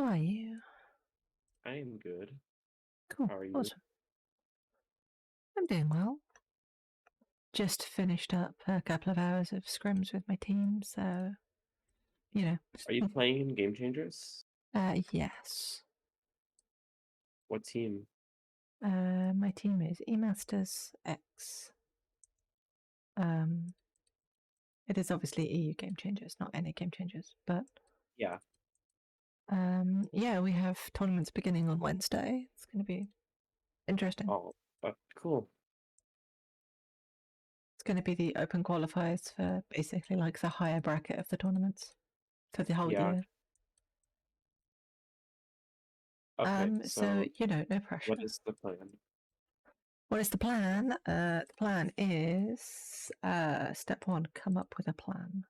are you? I am good. Cool. How are you? Awesome. I'm doing well. Just finished up a couple of hours of scrims with my team, so, you know. Are you playing Game Changers? Yes. What team? My team is eMasters X. It is obviously EU Game Changers, not any Game Changers, but Yeah. yeah, we have tournaments beginning on Wednesday. It's going to be interesting. Oh, cool. It's going to be the open qualifiers for basically like the higher bracket of the tournaments for the whole Yeah. year. Okay, So so no what pressure. is the plan? What is the plan? The plan is step one, come up with a plan.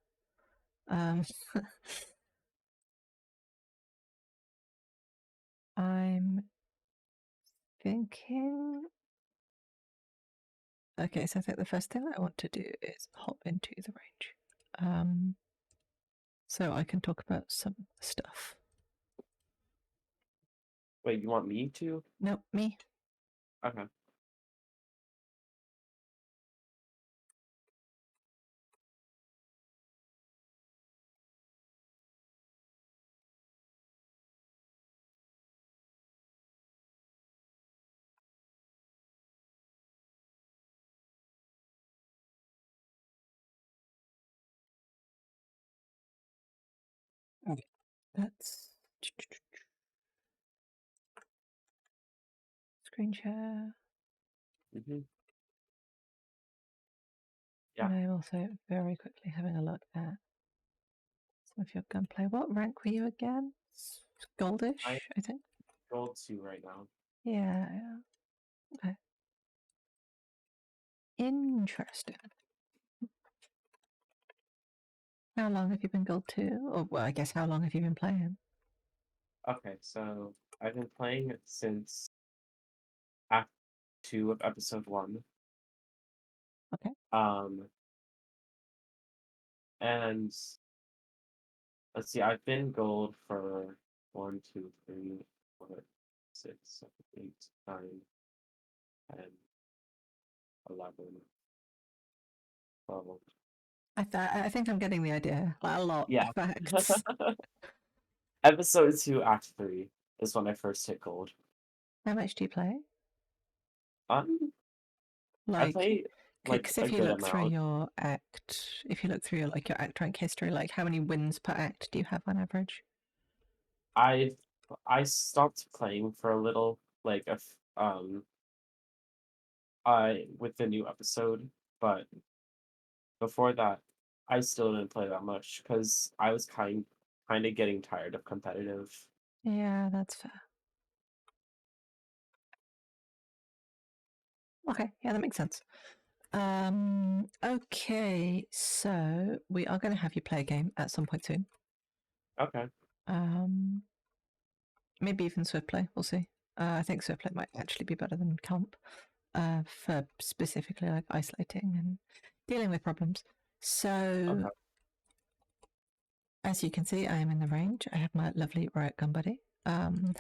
I'm thinking. Okay, so I think the first thing I want to do is hop into the range, so I can talk about some stuff. Wait, you want me to? Nope, me. Okay. Okay, that's screen share. Mm-hmm. Yeah. And I'm also very quickly having a look at some of your gunplay. What rank were you again? Goldish, I think. Gold 2 right now. Yeah. Okay. Interesting. How long have you been Gold 2? Or, well, I guess how long have you been playing? Okay, so I've been playing it since Act 2 of Episode 1. Okay. And let's see, I've been gold for 1, 2, 3, 4, 6, 7, 8, 9, 10, 11, 12. I think I'm getting the idea. Like, a lot Yeah. of facts. Episode 2, Act 3 is when I first hit gold. How much do you play? Um, I Like, play like because a if you good look through amount. your act, if you look through your act rank history, like how many wins per act do you have on average? I I stopped playing for a little, like I with the new episode, but before that, I still didn't play that much because I was kind of getting tired of competitive. Yeah, that's fair. Okay, yeah, that makes sense. Okay, so we are going to have you play a game at some point soon. Okay. Um, maybe even swiftplay. We'll see. I think swiftplay might actually be better than comp for specifically like isolating and dealing with problems. So, Okay. as you can see, I am in the range. I have my lovely riot gun buddy, and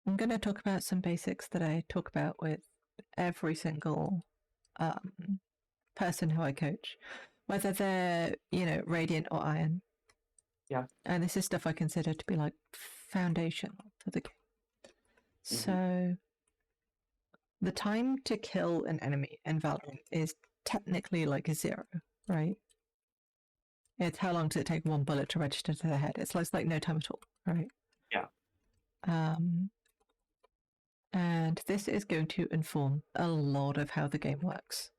I'm going to talk about some basics that I talk about with every single person who I coach, whether they're radiant or iron. Yeah. And this is stuff I consider to be like foundational to the game. Hmm. So the time to kill an enemy in Valorant is technically like a 0, right? It's how long does it take one bullet to register to the head? It's like no time at all, right? Yeah. And this is going to inform a lot of how the game works.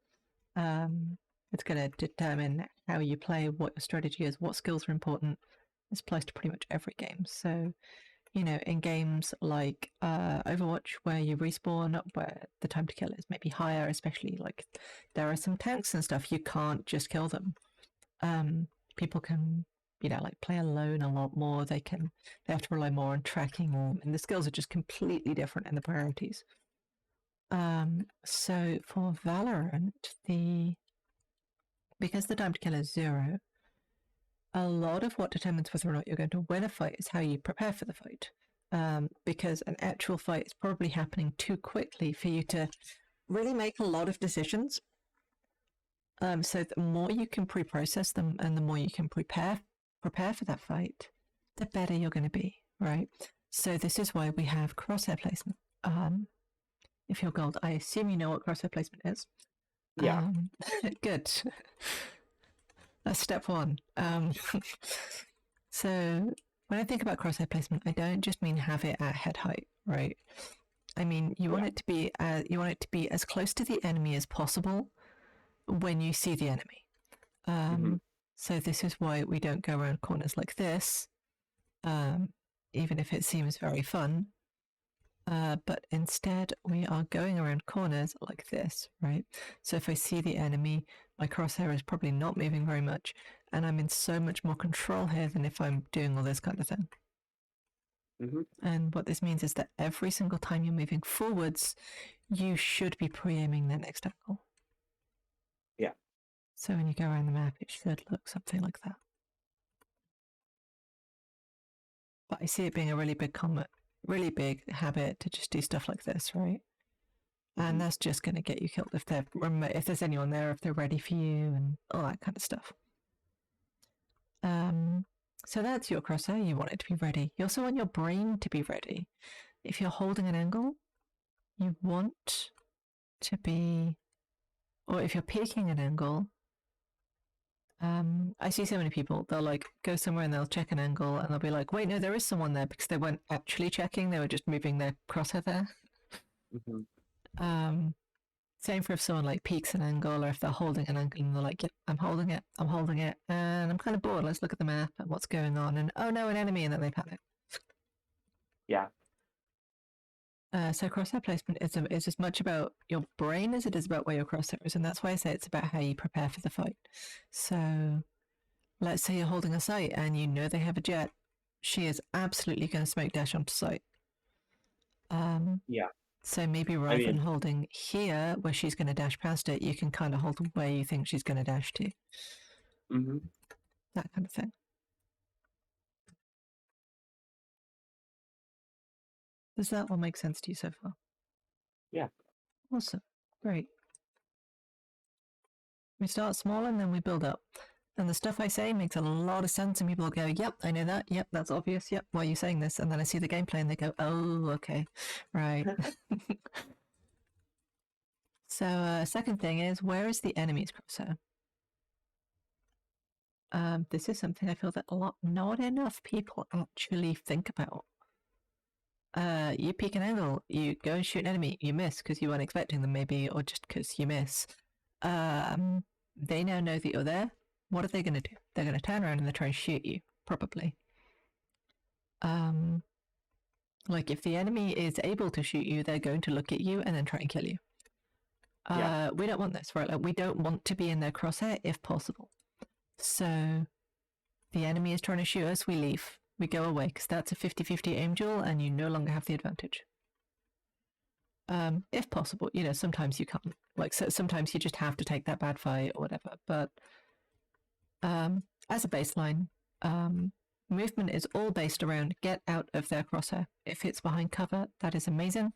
It's going to determine how you play, what your strategy is, what skills are important. This applies to pretty much every game. So, in games like Overwatch, where you respawn, where the time to kill is maybe higher, especially like there are some tanks and stuff, you can't just kill them. People can, like play alone a lot more. They have to rely more on tracking, and the skills are just completely different in the priorities. So for Valorant, the because the time to kill is 0, a lot of what determines whether or not you're going to win a fight is how you prepare for the fight. Because an actual fight is probably happening too quickly for you to really make a lot of decisions. So the more you can pre-process them and the more you can prepare for that fight, the better you're going to be, right? So this is why we have crosshair placement. If you're gold, I assume you know what crosshair placement is. Yeah. Good. That's step 1. So when I think about crosshair placement, I don't just mean have it at head height, right? I mean you want it to be as close to the enemy as possible when you see the enemy. So this is why we don't go around corners like this, even if it seems very fun. But instead, we are going around corners like this, right? So if I see the enemy, my crosshair is probably not moving very much, and I'm in so much more control here than if I'm doing all this kind of thing. And what this means is that every single time you're moving forwards, you should be pre-aiming the next angle. Yeah. So when you go around the map, it should look something like that. But I see it being a really big habit to just do stuff like this, right? And that's just going to get you killed if there's anyone there, if they're ready for you, and all that kind of stuff. So that's your crosshair. You want it to be ready. You also want your brain to be ready. If you're holding an angle, you want to be, or if you're peeking an angle, I see so many people, they'll like go somewhere and they'll check an angle and they'll be like, wait, no, there is someone there, because they weren't actually checking, they were just moving their crosshair there. Same for if someone like peeks an angle, or if they're holding an angle and they're like, yep, I'm holding it, and I'm kind of bored, let's look at the map and what's going on, and oh no, an enemy, and then they panic. Yeah. So crosshair placement is as much about your brain as it is about where your crosshair is, and that's why I say it's about how you prepare for the fight. So let's say you're holding a site and you know they have a jet. She is absolutely going to smoke dash onto site. Yeah. So maybe rather than holding here where she's going to dash past it, you can kind of hold where you think she's going to dash to. That kind of thing. Does that all make sense to you so far? Yeah. Awesome. Great. We start small and then we build up. And the stuff I say makes a lot of sense, and people will go, yep, I know that. Yep, that's obvious. Yep, why are you saying this? And then I see the gameplay and they go, oh, okay. Right. So second thing is, where is the enemy's crosshair? This is something I feel that not enough people actually think about. You peek an angle, you go and shoot an enemy, you miss because you weren't expecting them maybe, or just because you miss. They now know that you're there. What are they going to do? They're going to turn around and they're trying to shoot you, probably. Like if the enemy is able to shoot you, they're going to look at you and then try and kill you. We don't want this, right? Like we don't want to be in their crosshair if possible. So the enemy is trying to shoot us, we leave. We go away, because that's a 50-50 aim duel and you no longer have the advantage. If possible, sometimes you can't. Like sometimes you just have to take that bad fight or whatever. But as a baseline, movement is all based around get out of their crosshair. If it's behind cover, that is amazing.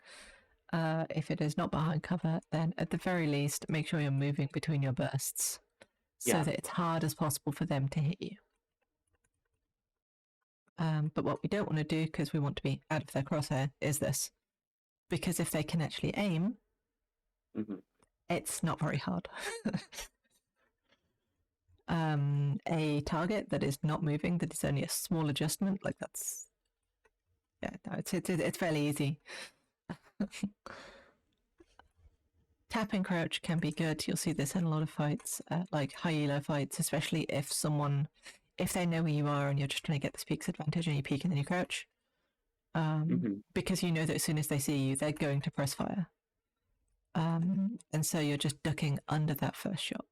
If it is not behind cover, then at the very least, make sure you're moving between your bursts so that it's hard as possible for them to hit you. But what we don't want to do, because we want to be out of their crosshair, is this. Because if they can actually aim, it's not very hard. A target that is not moving, that is only a small adjustment, like that's... Yeah, no, it's fairly easy. Tap and crouch can be good. You'll see this in a lot of fights, like high elo fights, especially if they know where you are and you're just trying to get this peaks advantage and you peek and then you crouch. Because you know that as soon as they see you, they're going to press fire. And so you're just ducking under that first shot.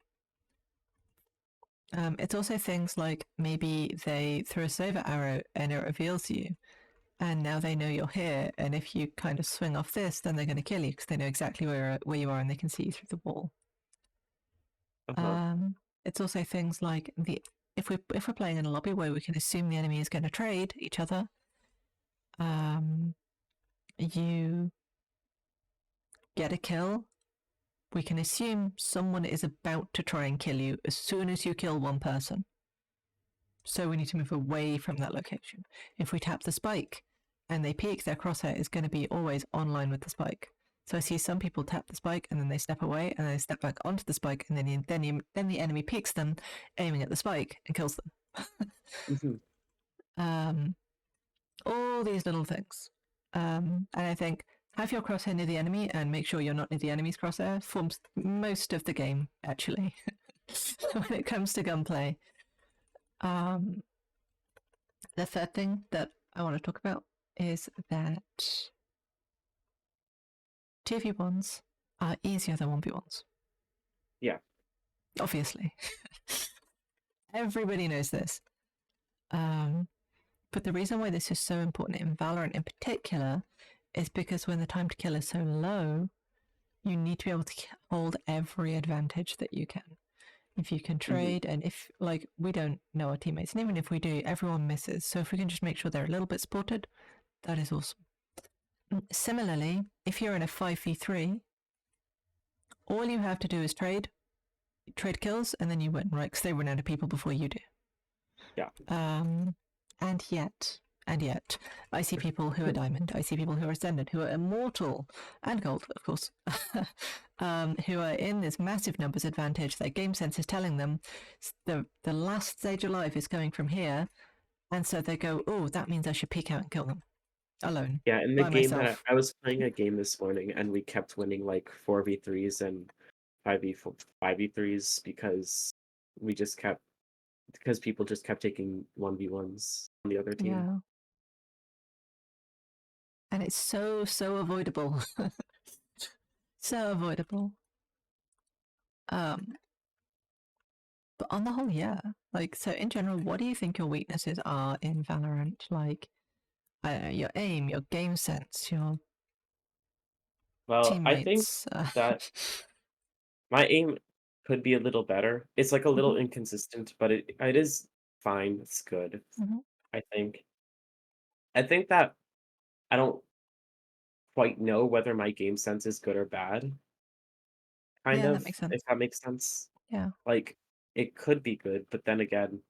It's also things like maybe they throw a silver arrow and it reveals you, and now they know you're here, and if you kind of swing off this, then they're going to kill you because they know exactly where you are and they can see you through the wall. it's also things like if we're playing in a lobby where we can assume the enemy is going to trade each other, you get a kill. We can assume someone is about to try and kill you as soon as you kill one person. So we need to move away from that location. If we tap the spike and they peek, their crosshair is going to be always online with the spike. So I see some people tap the spike and then they step away and then they step back onto the spike and then the enemy peeks them, aiming at the spike and kills them. All these little things. And I think have your crosshair near the enemy and make sure you're not near the enemy's crosshair forms most of the game, actually, when it comes to gunplay. The third thing that I want to talk about is that 2v1s are easier than 1v1s. Yeah. Obviously. Everybody knows this. But the reason why this is so important in Valorant in particular is because when the time to kill is so low, you need to be able to hold every advantage that you can. If you can trade, and if, like, we don't know our teammates, and even if we do, everyone misses. So if we can just make sure they're a little bit supported, that is awesome. Similarly, if you're in a 5v3, all you have to do is trade kills, and then you win, right? Because they run out of people before you do. Yeah. And yet, I see people who are diamond, I see people who are ascendant, who are immortal, and gold, of course, who are in this massive numbers advantage. Their game sense is telling them the last stage of life is coming from here, and so they go, oh, that means I should peek out and kill them alone. Yeah, in the by game myself. that I was playing a game this morning, and we kept winning like 4v3s and 5v3s because people just kept taking 1v1s on the other team. Yeah. And it's so avoidable. So avoidable. But on the whole, yeah. Like, so in general, what do you think your weaknesses are in Valorant? Like, I don't know, your aim, your game sense, your Well, I think teammates. that my aim could be a little better. It's like a little Mhm, inconsistent, but it is fine. It's good, mhm. I think. I think that I don't quite know whether my game sense is good or bad, kind Yeah, that of, makes sense. if that makes sense. Yeah. Like, it could be good, but then again,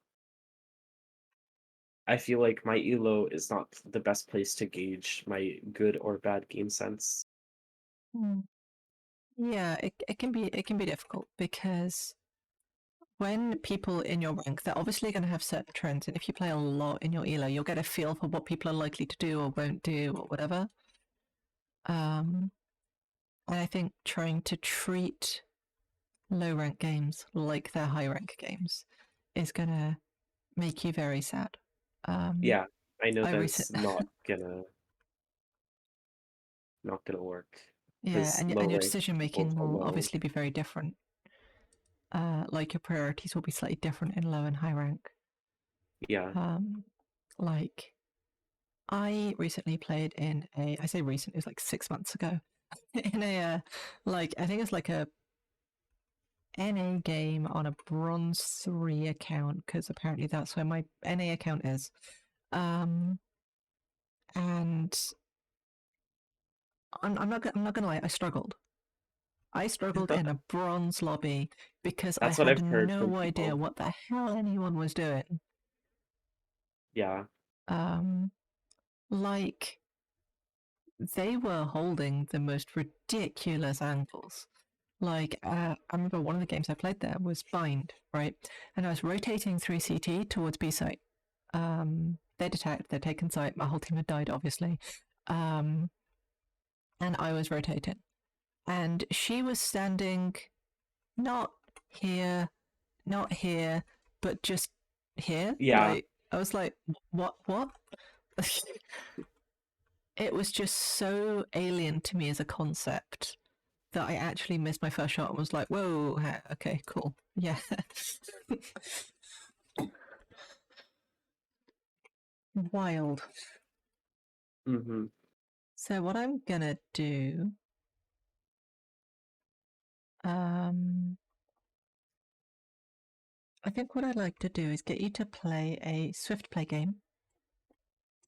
I feel like my elo is not the best place to gauge my good or bad game sense. Mm. Yeah, it can be difficult because when people in your rank, they're obviously going to have certain trends, and if you play a lot in your elo, you'll get a feel for what people are likely to do or won't do or whatever. And I think trying to treat low rank games like they're high rank games is going to make you very sad. Yeah, I know I that's recent not gonna work yeah, because and low your rank decision people making are will low. obviously be very different. Like your priorities will be slightly different in low and high rank. Yeah. Like I recently played in I say recent, it was like 6 months ago, in like I think it's like a NA game on a bronze 3 account because apparently that's where my NA account is. And I'm not gonna lie, I struggled. I struggled in a bronze lobby because I That's what had I've heard from no idea people. what the hell anyone was doing. Yeah. Um, like they were holding the most ridiculous angles. Like, I remember one of the games I played there was Bind, right? And I was rotating through CT towards B site. They'd attacked, they'd taken site, my whole team had died, obviously. And I was rotating. And she was standing not here, not here, but just here. Yeah. Like, I was like, what? It was just so alien to me as a concept that I actually missed my first shot and was like, whoa, okay, cool. Yeah. Wild. Mm-hmm. So what I'm gonna do, um, I think what I'd like to do is get you to play a swiftplay game.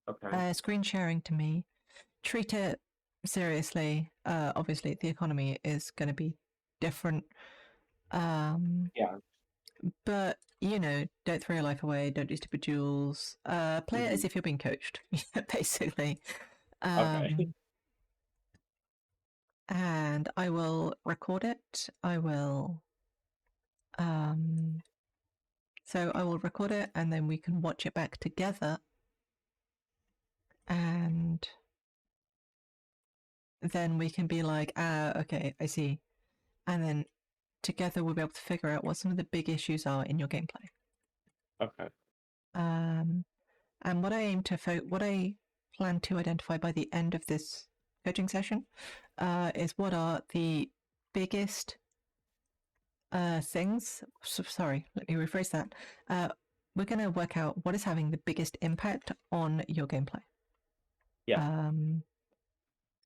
Okay. Screen sharing to me. Treat it seriously. Obviously, the economy is going to be different. Yeah. But don't throw your life away. Don't do stupid duels. Play it as if you're being coached, basically. Okay. And I will record it. So I will record it, and then we can watch it back together. And then we can be like, okay, I see. And then together we'll be able to figure out what some of the big issues are in your gameplay. Okay. And what I plan to identify by the end of this coaching session is what are the biggest things. Sorry, let me rephrase that. We're going to work out what is having the biggest impact on your gameplay. Yeah.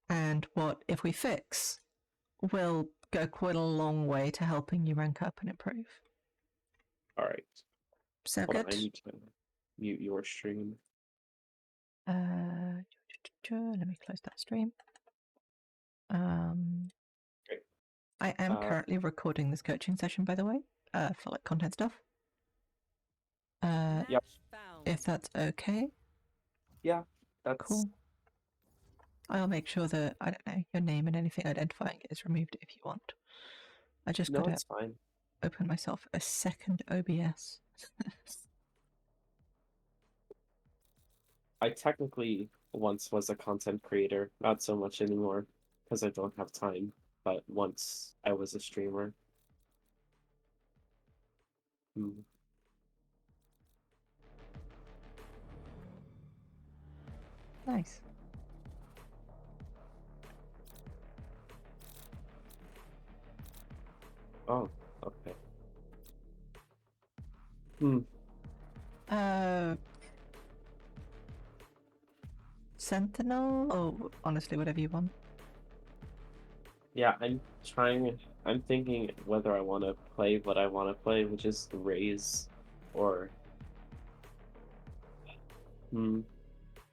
And what, if we fix, will go quite a long way to helping you rank up and improve. All right. So Hold on, good. I need to mute your stream. Let me close that stream. Great. I am currently recording this coaching session, by the way, for like content stuff. Yep. If that's okay. Yeah, that's cool. I'll make sure that, I don't know, your name and anything identifying it is removed if you want. I just No, got it's to fine. open myself a second OBS. I technically once was a content creator, not so much anymore because I don't have time, but once I was a streamer. Hmm. Nice. Oh, okay. Hmm. Sentinel, or honestly, whatever you want. Yeah, I'm thinking whether I want to play what I want to play, which is the Raise, or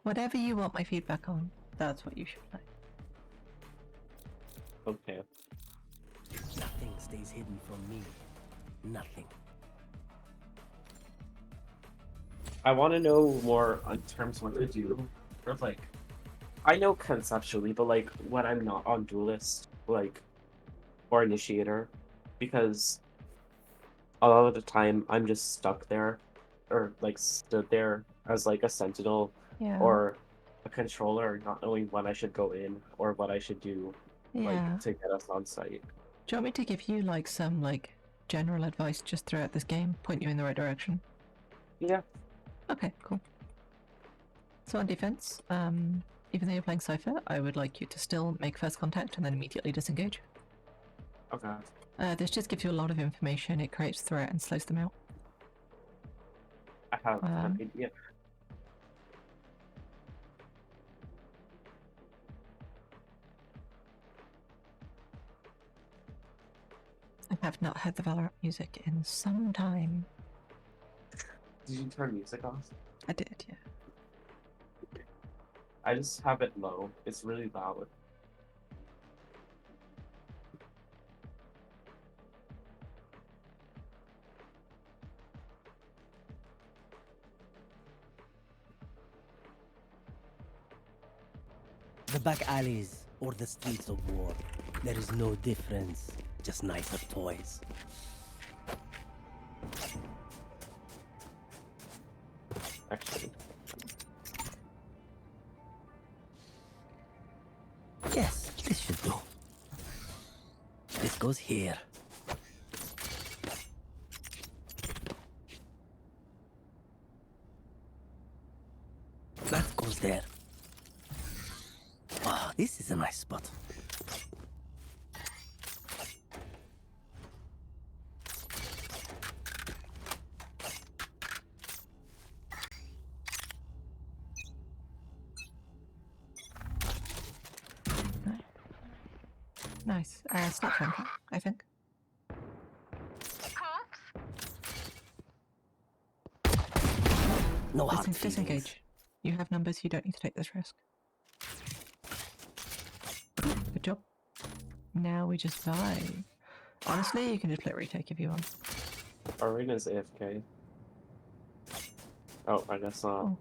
Whatever you want my feedback on, that's what you should play. Okay. Nothing stays hidden from me. Nothing. I want to know more on terms what to do. Or like, I know conceptually, but like when I'm not on Duelist, like, or Initiator, because a lot of the time I'm just stuck there, or like stood there as like a Sentinel or a controller, not knowing when I should go in or what I should do, like to get us on site. Do you want me to give you like some like general advice just throughout this game, point you in the right direction? Yeah. Okay, cool. So on defense, even though you're playing Cypher, I would like you to still make first contact and then immediately disengage. Okay. This just gives you a lot of information. It creates threat and slows them out. I have an idea. I have not heard the Valorant music in some time. Did you turn music off? I did, yeah. I just have it low. It's really loud. The back alleys or the streets of war. There is no difference. Just nicer toys. Actually. Yes, this should do. This goes here. That goes there. Ah, this is a nice spot. Nice. Snap camera, I think. No hard feelings. Disengage. You have numbers, you don't need to take this risk. Good job. Now we just vibe. Honestly, you can just play retake if you want. Arena's AFK. Oh, I guess not. Oh.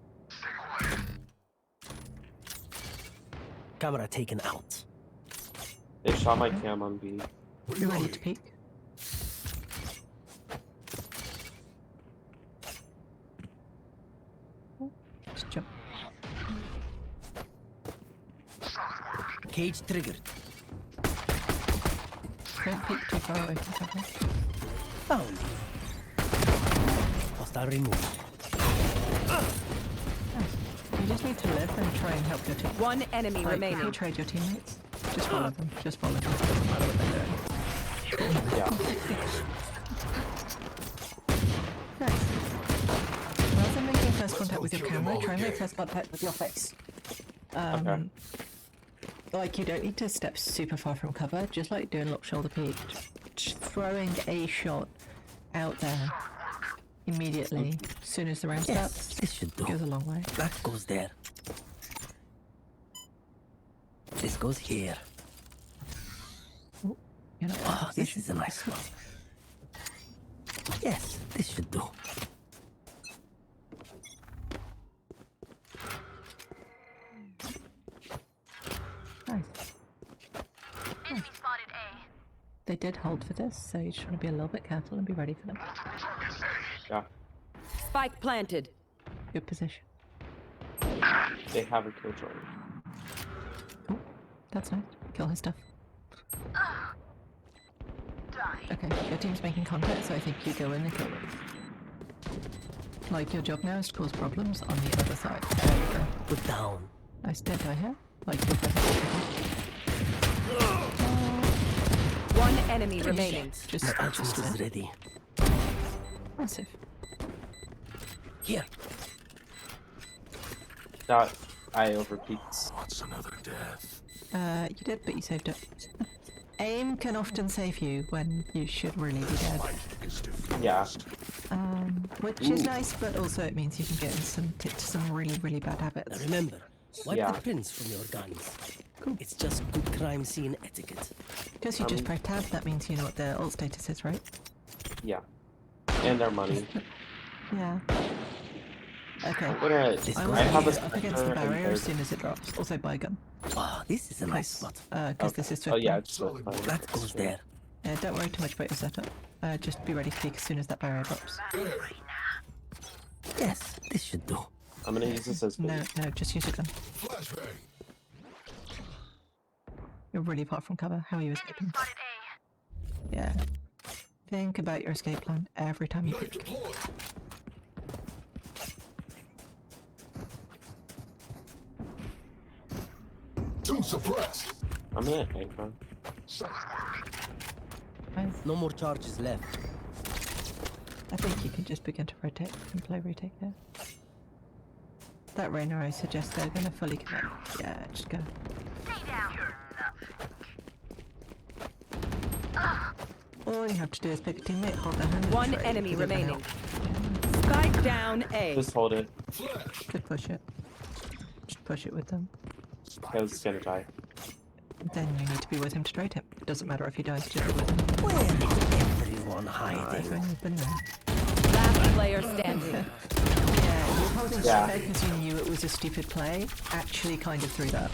Camera taken out. They shot my cam on B. You ready to peek? Just jump. Cage triggered. Don't peek too far away from cover. Found. Hostile removed. You just need to live and try and help your team. One enemy Like, if you remaining. trade your teammates, just follow them. Just follow them. Doesn't matter what they're doing. Yeah. Nice. Rather than making first contact with your camera, try and make first contact with your face. Okay. Like, you don't need to step super far from cover, just like doing lock shoulder peek. Just throwing a shot out there immediately, as soon as the round Yes, starts, this should do. goes a long way. That goes there. This goes here. You know, Oh, this is a nice one. Yes, this should do. nice. They did hold for this, so you just want to be a little bit careful and be ready for them. Yeah. Spike planted. Good position. They have a kill joy. That's nice. Kill his stuff. Okay, your team's making contact, so I think you go in and kill them. Like, your job now is to cause problems on the other side. There you go. Put down. Nice dead guy here. Like, you're perfect. One enemy remaining. Just, My just ultimate is there. ready. Massive. Here. That I overpeaked. What's another death? You did, but you saved it. Aim can often save you when you should really be dead. Is diffused. Yeah. Which is nice, but also it means you can get into some really, really bad Now habits. remember, wipe Yeah. the prints from your guns. Cool. It's just good crime scene etiquette. Because you just press tab, that means you know what their ult status is, right? Yeah. And their money. Yeah. Okay. I'm gonna. This I goes will here. put I have a it up against the sniper and barrier as there's- soon as it drops. Also buy a gun. Wow, this is a nice spot. Because this is Oh yeah, swift. it's so fun. That goes there. Don't worry too much about your setup. Just be ready to peek as soon as that barrier drops. Yes, this should do. I'm gonna use this as bait. No, just use your gun. Flashbang. You're really far from cover. How are you escaping? Yeah. Think about your escape plan every time you Knife peek. deployed. Two suppressed. I'm gonna anchor. Nice. No more charges left. I think you can just begin to rotate and play retake there. That Reyna, I suggest they're gonna fully commit. Yeah, just go. All you have to do is pick a teammate, hold their hand. and One trade, enemy 'cause they're gonna remaining. help. Spike down A. Just hold it. Flash. Just push it. Just push it with them. Because it's gonna die. Then you need to be with him to trade him. It doesn't matter if he dies, just be with him. Where is everyone I've hiding? only been there. Last player standing. Yeah, you holding Yeah. yeah. because you knew it was a stupid play actually kind of threw that.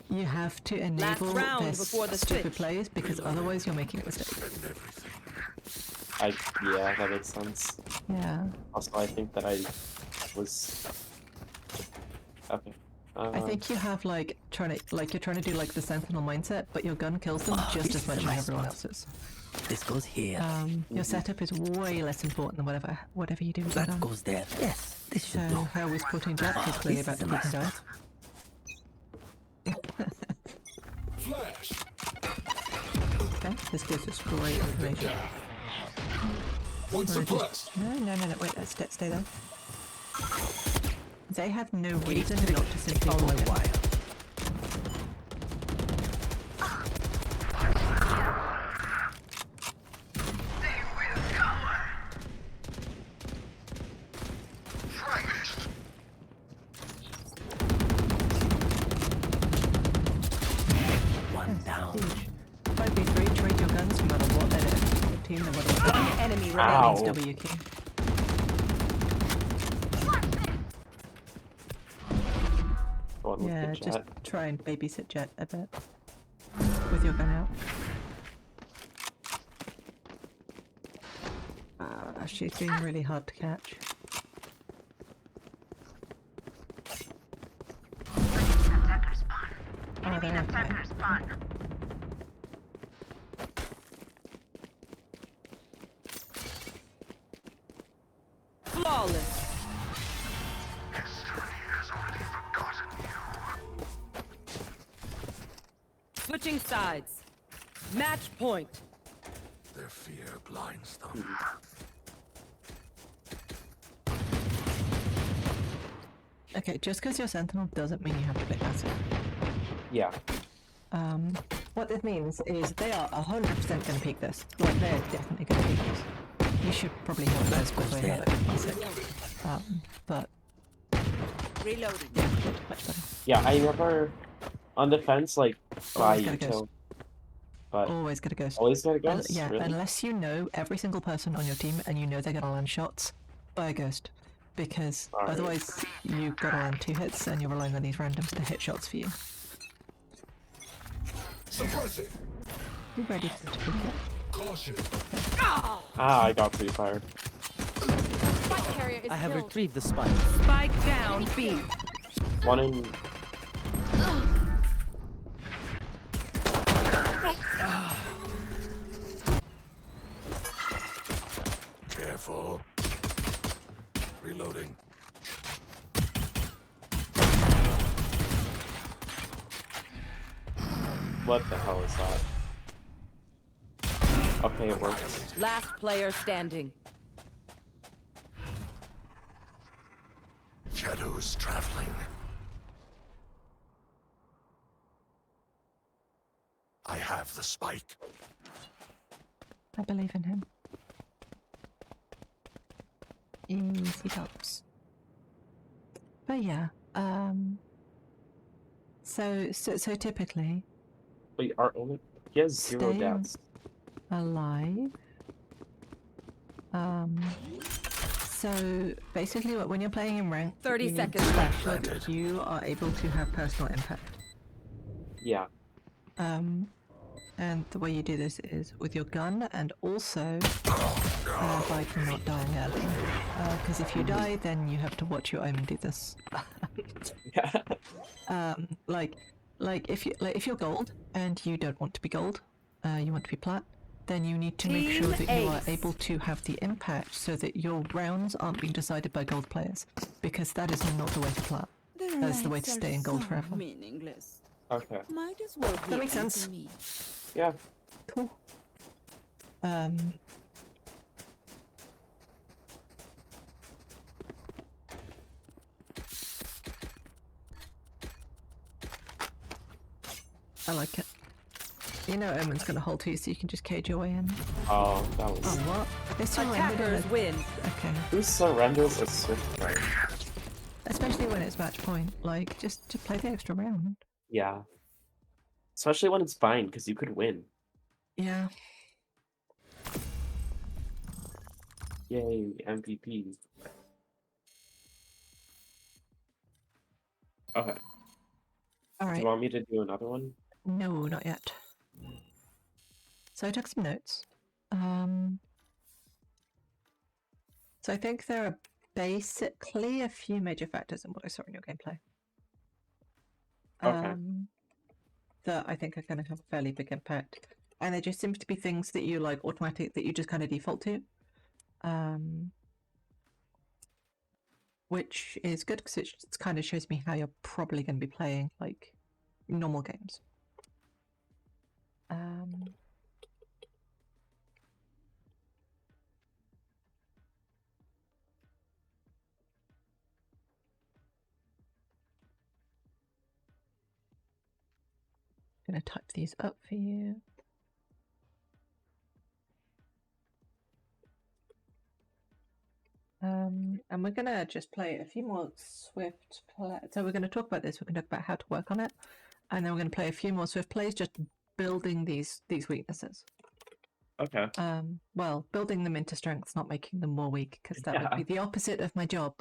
You have to enable round this before the stupid switch. plays because otherwise you're making a mistake. Yeah, that makes sense. Yeah. Also, I think that I was. Okay. I think you have like you're trying to do like the sentinel mindset, but your gun kills them just this as is much a as nice everyone spot. else's. This goes here. Your setup is way less important than whatever you do with your That gun. goes there. Yes, this So should do. how was putting Jack is clearly This about is to a peek and nice dive. Flash. Okay, this gives us great information. One We're suppressed. just- No, wait, let's stay there. They have no reason not to simply On my walk in. wire. key in the middle. One enemy Ow. remaining. W key. Going with Yeah, the just jet. try and babysit Jet a bit with your gun out. She's being really hard to catch. Oh, they're okay. Flawless. Switching sides. Match point. Their fear blinds them. Okay, just because you're Sentinel doesn't mean you have to play passive. Yeah. What this means is they are 100% going to peek this. Like, they're definitely going to peek this. You should probably have this before you have it classic. But Reloading. yeah, much better. Yeah, I remember on the fence, like, by Always gotta ghost. util. But Always get a ghost. always gotta ghost? Yeah, Really? unless you know every single person on your team and you know they're going to land shots, buy a ghost. Because Alright. otherwise you've got to land 2 hits and you're relying on these randoms to hit shots for you. Suppressing. You ready to peek it? Caution. Ah, I got pre-fired. Spike carrier is I have killed. retrieved the spike. Spike down B. One in. Careful. Reloading. What the hell is that? Okay, it works. Last player standing. Shadows traveling. I have the spike. I believe in him. Easy dogs. But yeah, so typically Wait, our only. He has 0 Stay deaths. alive. So basically, when you're playing in rank, 30 you need seconds to left. make sure that you are able to have personal impact. Yeah. And the way you do this is with your gun and also by not dying early. Because if you die, then you have to watch your omen do this. Yeah. Like if you're gold and you don't want to be gold, you want to be plat, then you need to make sure Team that you are Ace. able to have the impact so that your rounds aren't being decided by gold players, because that is not the way to plat. That's the way to stay in gold forever. Meaningless. Okay. Might as well That be makes unto sense. me. Yeah. Cool. I like it. You know Omen's gonna hold you, so you can just cage your way in. Oh, that was. Oh, what? They surrendered Attackers it. win. Okay. Who surrenders a swiftplay? Especially when it's match point. Like, just to play the extra round. Yeah. Especially when it's bind, because you could win. Yeah. Yay, MVP. Okay. Do Alright. you want me to do another one? No, not yet. So I took some notes. So I think there are basically a few major factors in what I saw in your gameplay. Okay. That I think are going to have a fairly big impact. And there just seems to be things that you like automatic that you just kind of default to. Which is good because it kind of shows me how you're probably going to be playing like normal games. Gonna type these up for you. And we're gonna just play a few more swift play. So we're gonna talk about this. We're gonna talk about how to work on it, and then we're gonna play a few more swift plays, just building these weaknesses. Okay. Well, building them into strengths, not making them more weak, because that would Yeah. be the opposite of my job.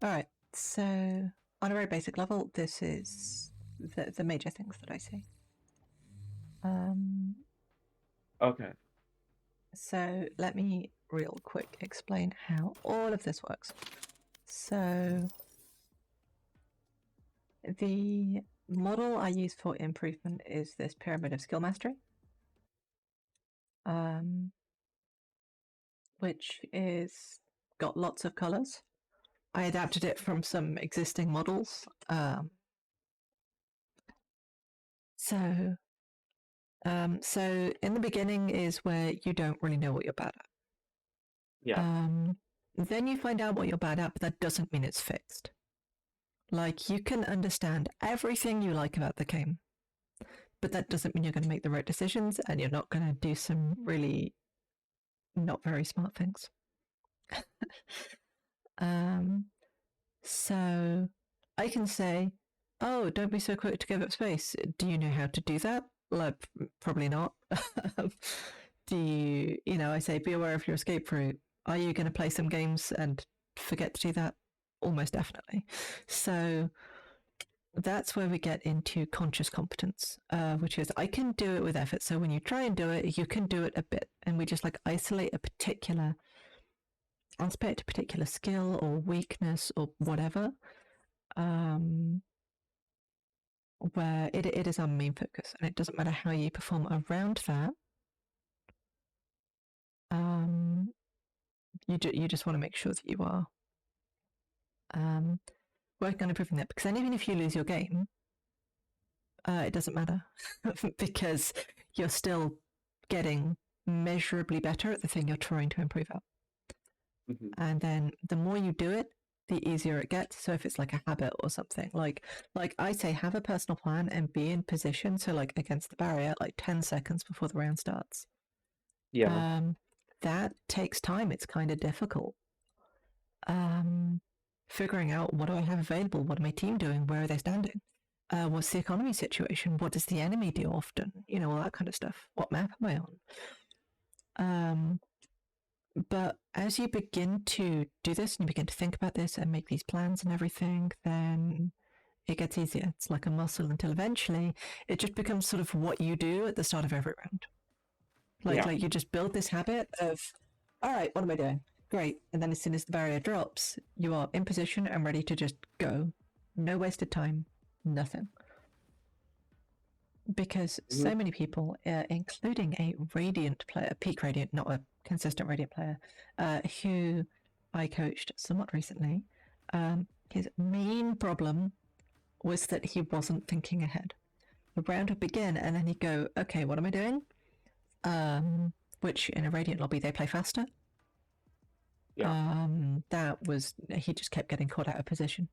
All right. So, on a very basic level, this is the major things that I see. Okay. So let me real quick explain how all of this works. So the model I use for improvement is this pyramid of skill mastery, which is got lots of colors. I adapted it from some existing models. So in the beginning is where you don't really know what you're bad at. Yeah. Then you find out what you're bad at, but that doesn't mean it's fixed. Like, you can understand everything you like about the game, but that doesn't mean you're going to make the right decisions and you're not going to do some really not very smart things. So I can say, oh, don't be so quick to give up space. Do you know how to do that? Like, probably not. I say, be aware of your escape route. Are you going to play some games and forget to do that? Almost definitely. So that's where we get into conscious competence, which is I can do it with effort. So when you try and do it, you can do it a bit. And we just like isolate a particular aspect, a particular skill or weakness or whatever, where it is our main focus. And it doesn't matter how you perform around that. You just want to make sure that you are working on improving that. Because then even if you lose your game, it doesn't matter because you're still getting measurably better at the thing you're trying to improve at. Mhm. And then the more you do it, the easier it gets. So if it's like a habit or something, like I say, have a personal plan and be in position. So like against the barrier, like 10 seconds before the round starts. Yeah. That takes time. It's kind of difficult. Figuring out what do I have available? What are my team doing? Where are they standing? What's the economy situation? What does the enemy do often? You know, all that kind of stuff. What map am I on? But as you begin to do this and you begin to think about this and make these plans and everything, then it gets easier. It's like a muscle until eventually it just becomes sort of what you do at the start of every round. Like you just build this habit of, all right, what am I doing? Great. And then as soon as the barrier drops, you are in position and ready to just go. No wasted time, nothing. Because so many people, including a Radiant player, peak Radiant, not a consistent Radiant player, who I coached somewhat recently, his main problem was that he wasn't thinking ahead. The round would begin and then he'd go, okay, what am I doing? Which in a Radiant lobby, they play faster. Yeah. He just kept getting caught out of position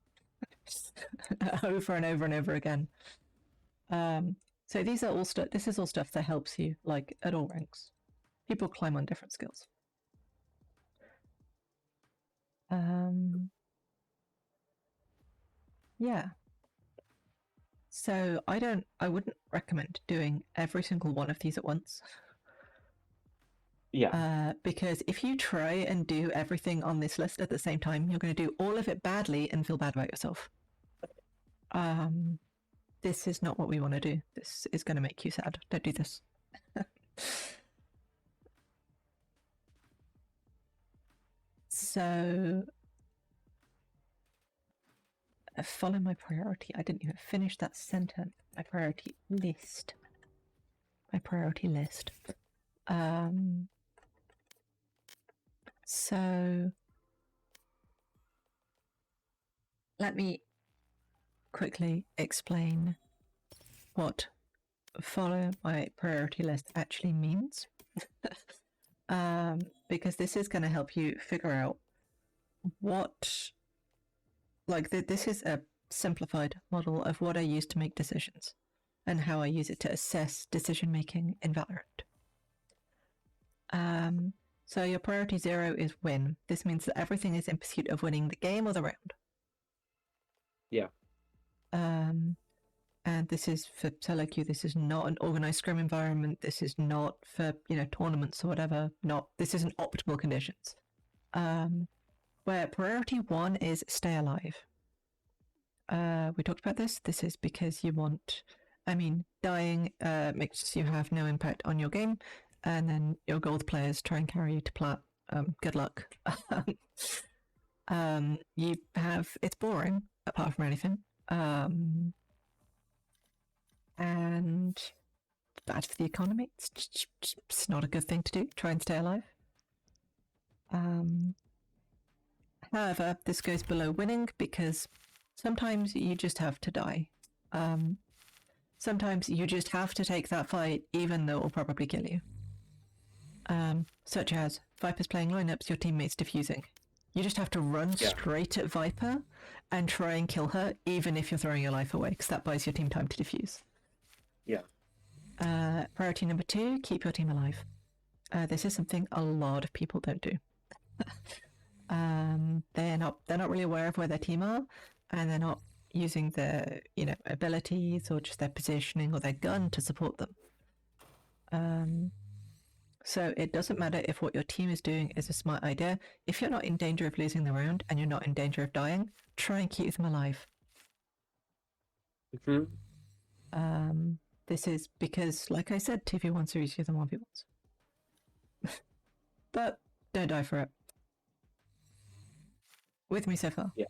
over and over and over again. So these are all stuff. This is all stuff that helps you, like at all ranks. People climb on different skills. Yeah. So I wouldn't recommend doing every single one of these at once. Yeah. Because if you try and do everything on this list at the same time, you're going to do all of it badly and feel bad about yourself. This is not what we want to do. This is going to make you sad. Don't do this. So, follow my priority. I didn't even finish that sentence. My priority list. My priority list. So, let me quickly explain what follow my priority list actually means. Because this is going to help you figure out what, like, this is a simplified model of what I use to make decisions and how I use it to assess decision making in Valorant. So your priority 0 is win. This means that everything is in pursuit of winning the game or the round. Yeah. And this is for solo queue. This is not an organized scrim environment. This is not for, tournaments or whatever. This isn't optimal conditions. Where priority 1 is stay alive. We talked about this. This is because you want, dying makes you have no impact on your game, and then your gold players try and carry you to plat. Good luck. It's boring, apart from anything. And bad for the economy. It's not a good thing to do. Try and stay alive. However, this goes below winning because sometimes you just have to die. Sometimes you just have to take that fight even though it will probably kill you. Such as Viper's playing lineups, your teammate's defusing. You just have to run straight at Viper and try and kill her even if you're throwing your life away, because that buys your team time to defuse. Yeah. Priority number 2, keep your team alive. This is something a lot of people don't do. They're not really aware of where their team are, and they're not using their abilities or just their positioning or their gun to support them. So it doesn't matter if what your team is doing is a smart idea. If you're not in danger of losing the round and you're not in danger of dying, try and keep them alive. This is because, like I said, 2v1s are easier than 1v1s. But don't die for it. With me so far? Yeah.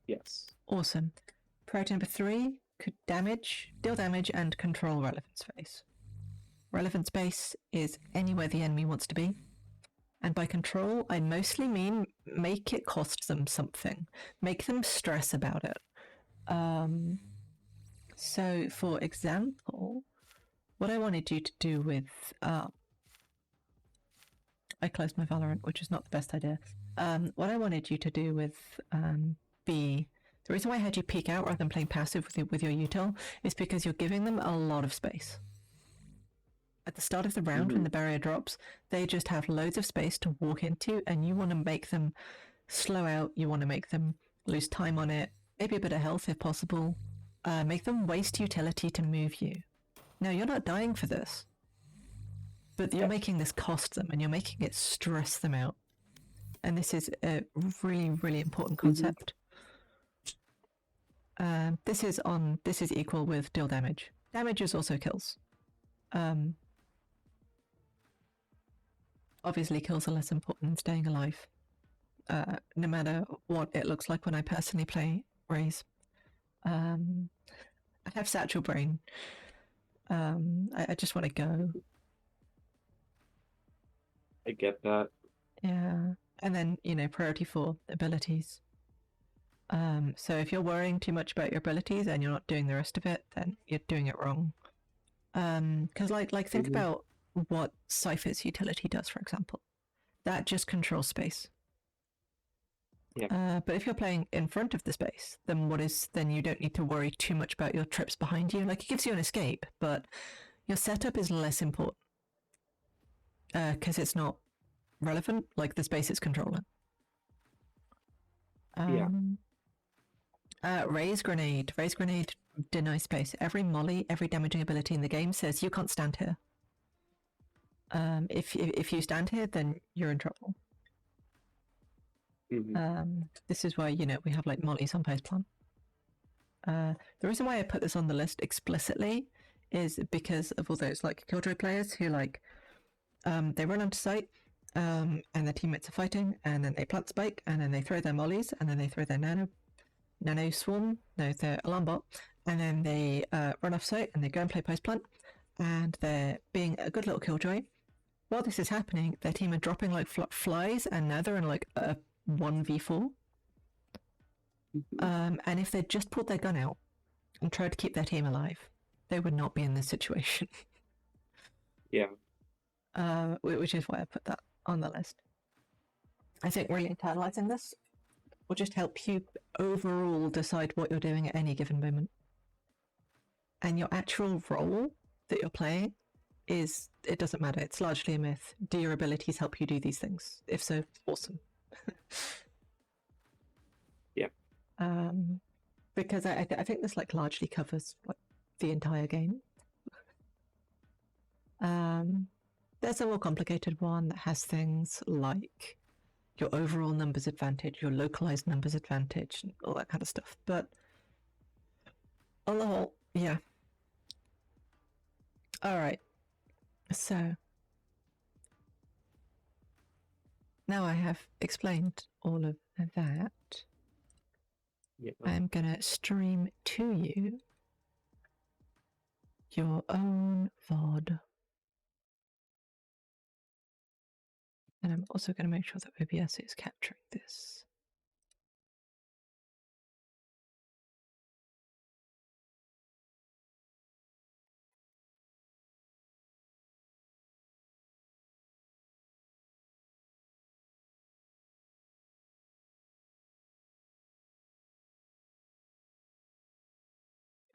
Yes. Awesome. Priority number 3, could deal damage and control relevant space. Relevant space is anywhere the enemy wants to be. And by control, I mostly mean make it cost them something. Make them stress about it. So, for example, what I wanted you to do with... I closed my Valorant, which is not the best idea. What I wanted you to do with B... The reason why I had you peek out rather than playing passive with your util is because you're giving them a lot of space. At the start of the round, when the barrier drops, they just have loads of space to walk into, and you want to make them slow out, you want to make them lose time on it, maybe a bit of health if possible, make them waste utility to move you. Now, you're not dying for this, but you're making this cost them, and you're making it stress them out. And this is a really, really important concept. This is equal with deal damage. Damage is also kills. Obviously, kills are less important than staying alive. No matter what it looks like when I personally play Raze. I have satchel brain. I just want to go. I get that. Yeah. And then, priority 4, abilities. So if you're worrying too much about your abilities and you're not doing the rest of it, then you're doing it wrong. Because think about what Cypher's utility does, for example. That just controls space. Yeah. But if you're playing in front of the space, then you don't need to worry too much about your trips behind you. Like, it gives you an escape, but your setup is less important. Because it's not relevant, like the space it's controlling. Raise grenade. Raise grenade denies space. Every molly, every damaging ability in the game says you can't stand here. If you stand here, then you're in trouble. This is why, we have like mollies on post plan. The reason why I put this on the list explicitly is because of all those like Killjoy players who they run onto site, and their teammates are fighting, and then they plant spike, and then they throw their mollies, and then they throw their nano swarm, their alarm bot, and then they run off site and they go and play post plant, and they're being a good little Killjoy. While this is happening, their team are dropping like flies, and now they're in like a 1v4. And if they just pulled their gun out and tried to keep their team alive, they would not be in this situation. Yeah. Which is why I put that on the list. I think really internalizing this will just help you overall decide what you're doing at any given moment. And your actual role that you're playing it doesn't matter. It's largely a myth. Do your abilities help you do these things? If so, awesome. Yeah. Because I think this like largely covers like the entire game. There's a more complicated one that has things like your overall numbers advantage, your localized numbers advantage, and all that kind of stuff. But on the whole, yeah. All right. So now I have explained all of that. Yeah. I'm gonna stream to you your own VOD. And I'm also going to make sure that OBS is capturing this.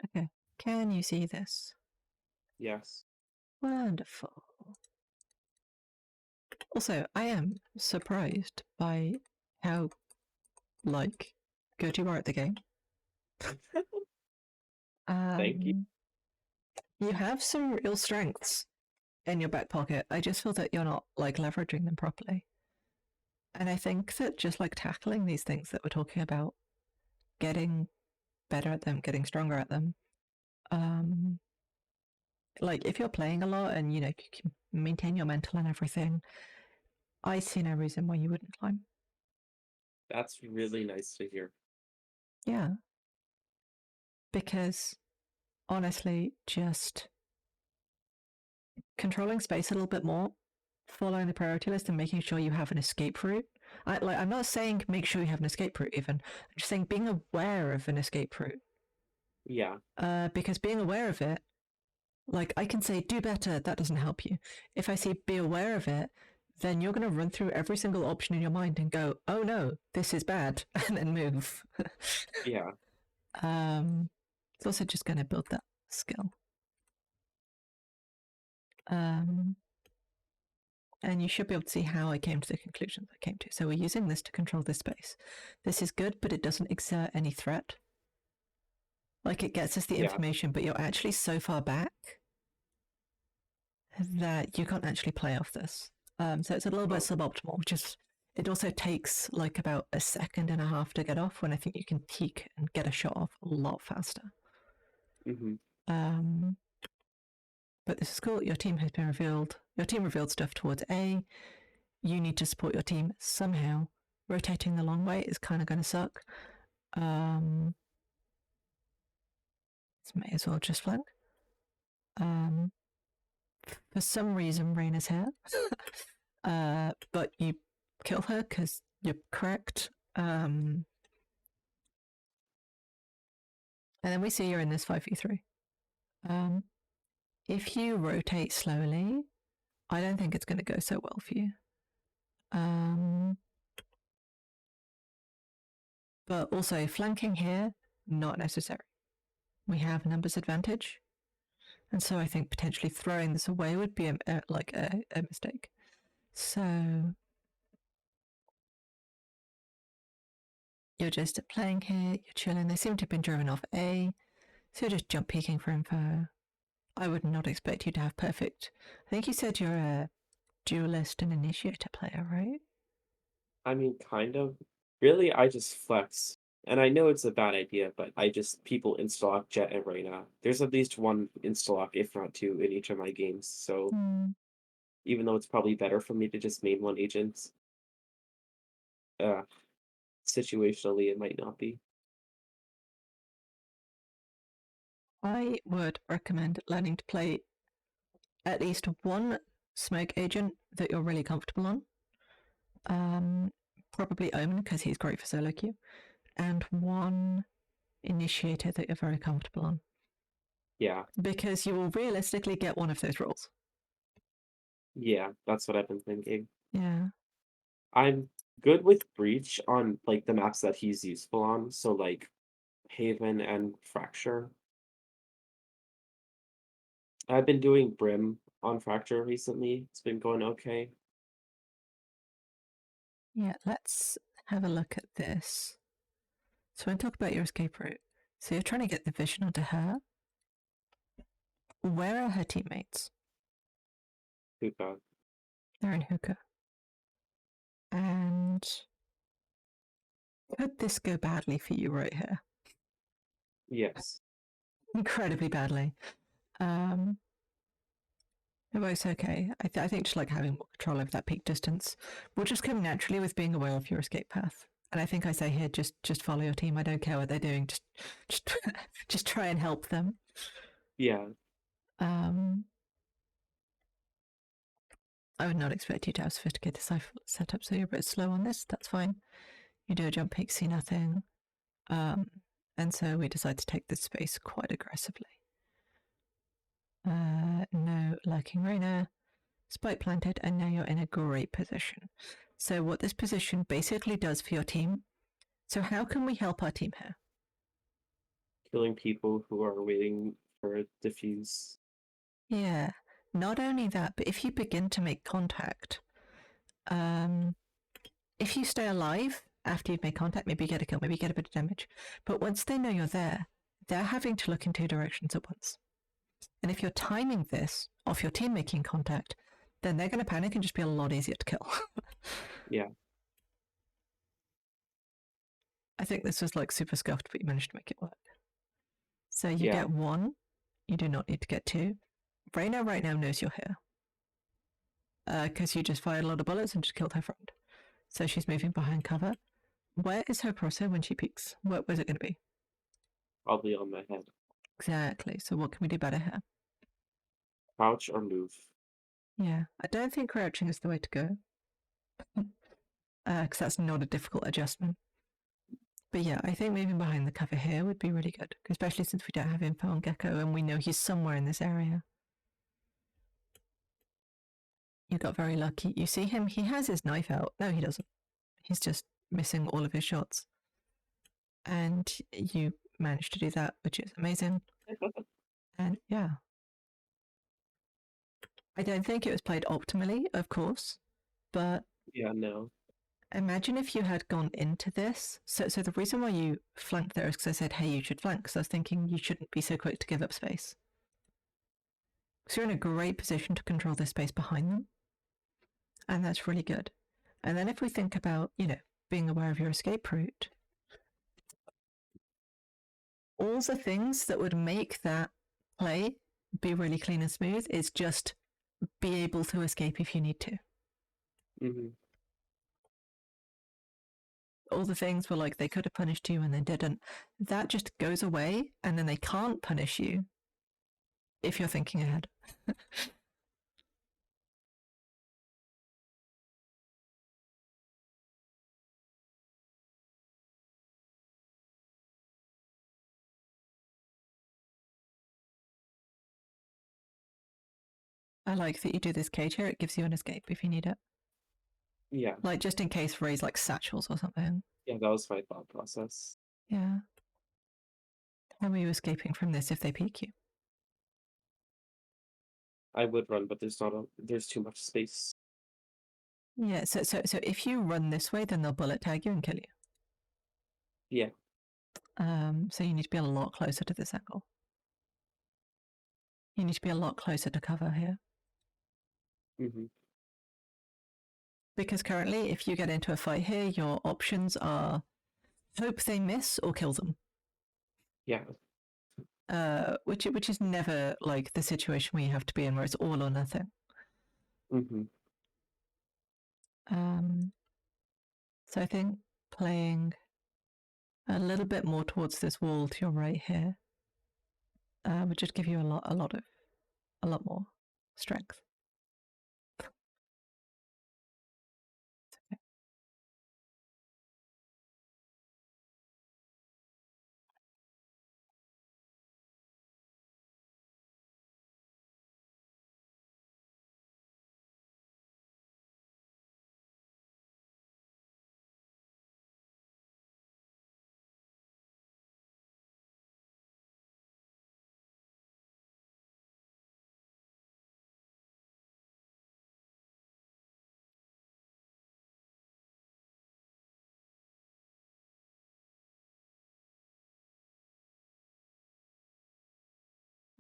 Okay, can you see this? Yes. Wonderful. Also, I am surprised by how, like, good you are at the game. Thank you. You have some real strengths in your back pocket. I just feel that you're not, like, leveraging them properly. And I think that just, like, tackling these things that we're talking about, getting better at them, getting stronger at them, like, if you're playing a lot and, you know, you can maintain your mental and everything, I see no reason why you wouldn't climb. That's really nice to hear. Yeah. Because, honestly, just controlling space a little bit more, following the priority list and making sure you have an escape route. I'm not saying make sure you have an escape route even. I'm just saying being aware of an escape route. Yeah. Because being aware of it, like, I can say do better, that doesn't help you. If I say be aware of it, then you're going to run through every single option in your mind and go, oh no, this is bad, and then move. Yeah. It's also just going to build that skill. And you should be able to see how I came to the conclusions I came to. So we're using this to control this space. This is good, but it doesn't exert any threat. Like, it gets us the information, but you're actually so far back that you can't actually play off this. So it's a little bit suboptimal, which is, it also takes like about a second and a half to get off, when I think you can peek and get a shot off a lot faster. Mm-hmm. But this is cool. Your team has been revealed. Your team revealed stuff towards A. You need to support your team somehow. Rotating the long way is kind of going to suck. This may as well just flank. For some reason, Raina's here. But you kill her because you're correct. And then we see you're in this 5v3. If you rotate slowly, I don't think it's going to go so well for you. But also, flanking here, not necessary. We have numbers advantage. And so I think potentially throwing this away would be a mistake. So you're just playing here, you're chilling. They seem to have been driven off A. So you're just jump peeking for info. I would not expect you to have perfect. I think you said you're a duelist and initiator player, right? I mean, kind of. Really, I just flex. And I know it's a bad idea, but people install Jet and Reyna. There's at least one install, if not two, in each of my games. So even though it's probably better for me to just main one agent, situationally it might not be. I would recommend learning to play at least one smoke agent that you're really comfortable on. Probably Omen, because he's great for solo queue. And one initiator that you're very comfortable on. Yeah, because you will realistically get one of those rolls. yeah, that's what I've been thinking. Yeah. I'm good with Breach on like the maps that he's useful on, so like Haven and Fracture. I've been doing Brim on Fracture recently. It's been going okay. Yeah, let's have a look at this. So when I talk about your escape route, so you're trying to get the vision onto her. Where are her teammates? Hookah. They're in hookah. And could this go badly for you right here? Yes. Incredibly badly. It works okay. I think just like having more control over that peak distance will just come naturally with being aware of your escape path. And I think I say here, just follow your team. I don't care what they're doing. Just just try and help them. Yeah. Um, I would not expect you to have sophisticated setup, so you're a bit slow on this. That's fine. You do a jump peak, see nothing. And so we decide to take this space quite aggressively. No lurking Rainer. Spike planted, and now you're in a great position. So what this position basically does for your team. So how can we help our team here? Killing people who are waiting for a diffuse. Yeah. Not only that, but if you begin to make contact, if you stay alive after you've made contact, maybe you get a kill, maybe you get a bit of damage. But once they know you're there, they're having to look in two directions at once. And if you're timing this off your team making contact, then they're going to panic and just be a lot easier to kill. Yeah. I think this was like super scuffed, but you managed to make it work. So you Yeah. get one. You do not need to get two. Reyna right now knows you're here. Because you just fired a lot of bullets and just killed her friend. So she's moving behind cover. Where is her crosshair when she peeks? Where's it going to be? Probably on my head. Exactly. So what can we do better here? Crouch or move. Yeah. I don't think crouching is the way to go. Because that's not a difficult adjustment. But yeah, I think moving behind the cover here would be really good, especially since we don't have info on Gecko and we know he's somewhere in this area. You got very lucky. You see him, he has his knife out. No, he doesn't. He's just missing all of his shots. And you managed to do that, which is amazing. And yeah. I don't think it was played optimally, of course, but Yeah, no. imagine if you had gone into this. So the reason why you flanked there is because I said, hey, you should flank, because I was thinking you shouldn't be so quick to give up space. So you're in a great position to control this space behind them. And that's really good. And then if we think about, being aware of your escape route, all the things that would make that play be really clean and smooth is just be able to escape if you need to. Mm-hmm. All the things were like they could have punished you and they didn't. That just goes away, and then they can't punish you if you're thinking ahead. I like that you do this cage here. It gives you an escape if you need it. Yeah. Like just in case Ray's like satchels or something. Yeah, that was my thought process. Yeah. How are you escaping from this if they peek you? I would run, but there's too much space. Yeah, so if you run this way, then they'll bullet tag you and kill you. Yeah. So you need to be a lot closer to this angle. You need to be a lot closer to cover here. Mm-hmm. Because currently, if you get into a fight here, your options are hope they miss or kill them. Yeah. Which is never like the situation where you have to be in where it's all or nothing. Mm-hmm. So I think playing a little bit more towards this wall to your right here would just give you a lot more strength.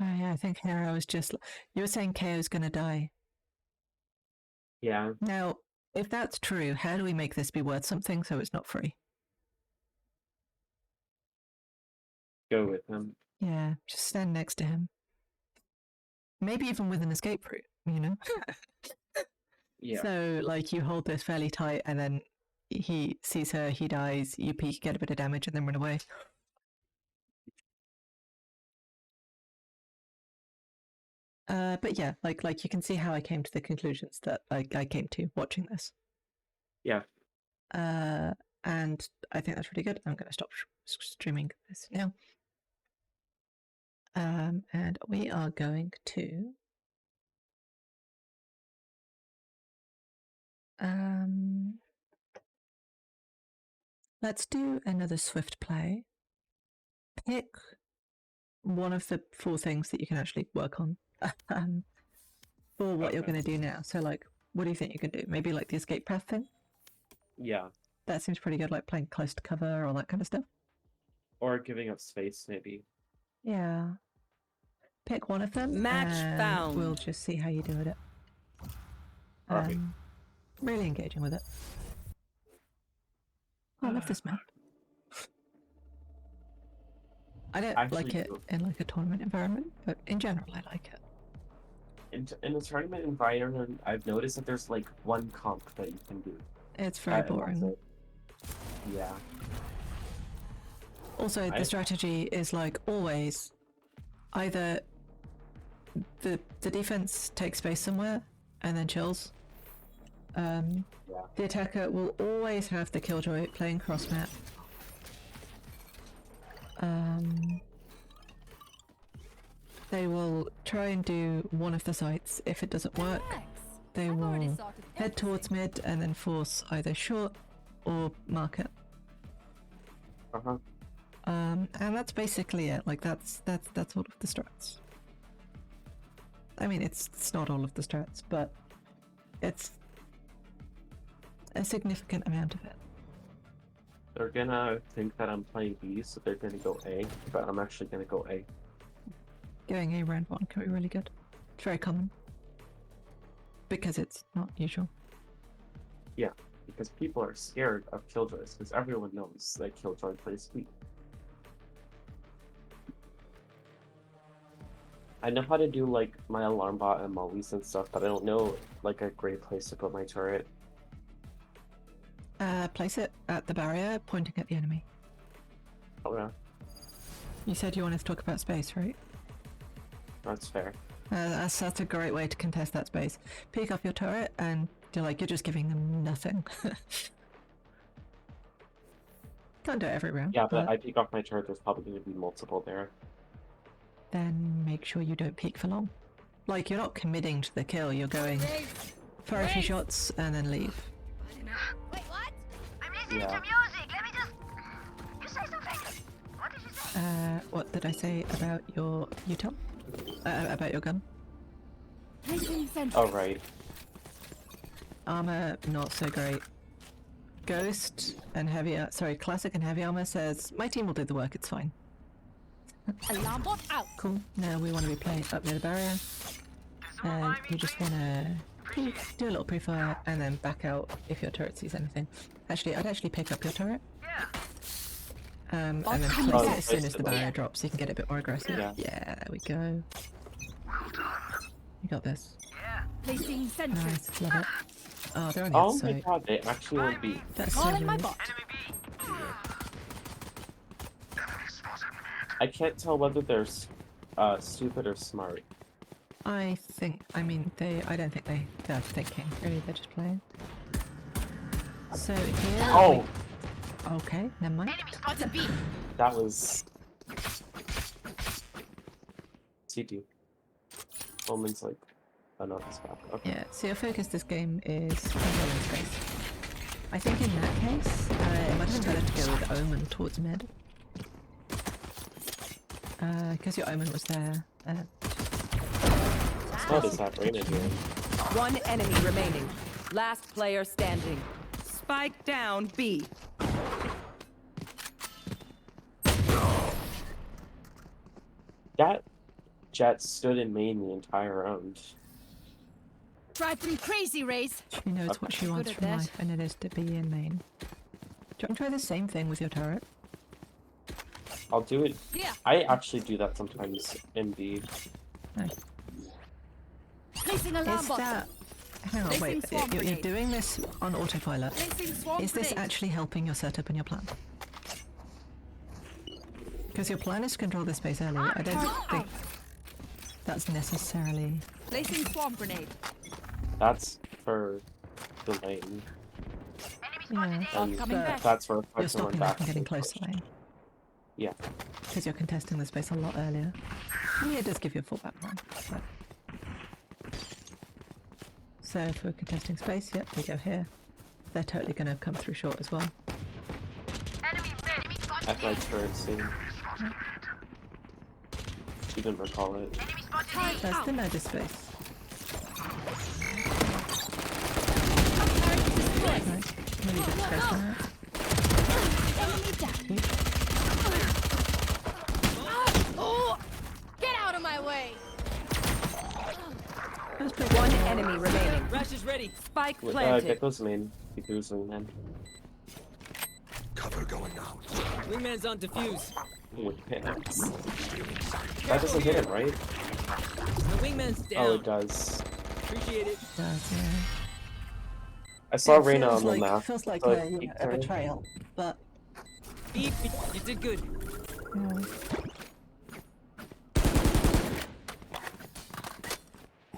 Oh yeah, I think Hero is just. You were saying KO's gonna die. Yeah. Now, if that's true, how do we make this be worth something so it's not free? Go with him. Yeah, just stand next to him. Maybe even with an escape route, you know? Yeah. So, like, you hold this fairly tight, and then he sees her, he dies, you peek, get a bit of damage, and then run away. But yeah, like you can see how I came to the conclusions that I came to watching this. Yeah. And I think that's really good. I'm going to stop streaming this now. And we are going to let's do another swift play. Pick one of the 4 things that you can actually work on for what you're Okay. going to do now. So, like, what do you think you can do? Maybe like the escape path thing? Yeah. That seems pretty good, like playing close to cover, all that kind of stuff. Or giving up space, maybe. Yeah. Pick one of them. Match and found. We'll just see how you do with it. Alright. Really engaging with it. Oh, I love this map. I don't Actually like it do. in like a tournament environment, but in general, I like it. In a tournament environment, I've noticed that there's like one comp that you can do. It's very And that's boring. it. Yeah. Also, the strategy is like always either the defense takes space somewhere and then chills. The attacker will always have the killjoy playing cross map. They will try and do one of the sites. If it doesn't work, they will head towards mid and then force either short or market. Uh-huh. And that's basically it. Like that's all of the strats. I mean, it's not all of the strats, but it's a significant amount of it. They're gonna think that I'm playing B, so they're gonna go A, but I'm actually gonna go A. Going A round 1 can be really good. It's very common. Because it's not usual. Yeah, because people are scared of killjoys, because everyone knows that killjoy plays B. I know how to do like my alarm bot and mollies and stuff, but I don't know like a great place to put my turret. Place it at the barrier, pointing at the enemy. Oh yeah, You said you wanted to talk about space, right? that's fair. That's a great way to contest that space. Pick up your turret and you're just giving them nothing. Can't do it every round. Yeah, but I peek off my turret, there's probably gonna be multiple there. Then make sure you don't peek for long. Like, you're not committing to the kill, you're going fire a few shots and then leave. Wait, what? I'm listening Yeah. to music. Let me just. You say something. What did you say? What did I say about your util? About your gun? Oh right. Armor, not so great. Ghost and heavy, classic and heavy armor says, my team will do the work, it's fine. Alarm bot out. Cool, now we want to be playing up near the barrier. And you just want to do a little pre-fire and then back out if your turret sees anything. Actually, I'd actually pick up your turret. Yeah. And then Oh, place it yeah. as soon as the barrier drops so you can get a bit more aggressive. Yeah. Yeah, there we go. You got this. Placing sentry. Nice, love it. Oh, they're on the Oh other my side. god, they actually won't be. That's so Calling my rude. bot. I can't tell whether they're stupid or smart. I don't think they're thinking, really, they're just playing. So here... Oh, Okay, never mind. Enemy spotted B. that was CT. Omen's like another spot. Okay. Yeah, so your focus this game is controlling space. I think in that case, it might have been better to go with Omen towards mid. Because your Omen was there. What is that Raymond doing? One enemy remaining. Last player standing. Spike down B. Jet stood in main the entire round. Drive them crazy, Raze. She knows what she Good wants at from that. life, and it is to be in main. Do you want to try the same thing with your turret? I'll do it. Yeah. I actually do that sometimes in B. No. Placing alarm Is bot. that... Hang on, Placing wait. swarm You're grenade. doing this on autopilot. Placing swarm Is this grenade. actually helping your setup and your plan? Because your plan is to control the space early. I don't think that's necessarily... Placing swarm grenade. That's for the lane. Yeah, And coming back. that's for you're someone stopping that back. from getting close to lane. Yeah. Because you're contesting the space a lot earlier. Yeah, it does give you a fallback plan. But... So if we're contesting space, yep, we go here. They're totally going to come through short as well. At my turret scene. She didn't recall it. That's the node of space. Nice. Maybe a bit of space on that. Oh, get out of my way. That was pretty One good. enemy remaining. Rash is ready. Spike Get planted. those main. Keep those main. Cover going out. Wingman's on defuse. With pants. That doesn't hit him, right? The wingman's down. Oh, it does. Appreciate it. Does, yeah. I saw It Reyna feels on the like, map. feels like so a, I yeah, peeked a her. betrayal, but Beep, you did good. yeah.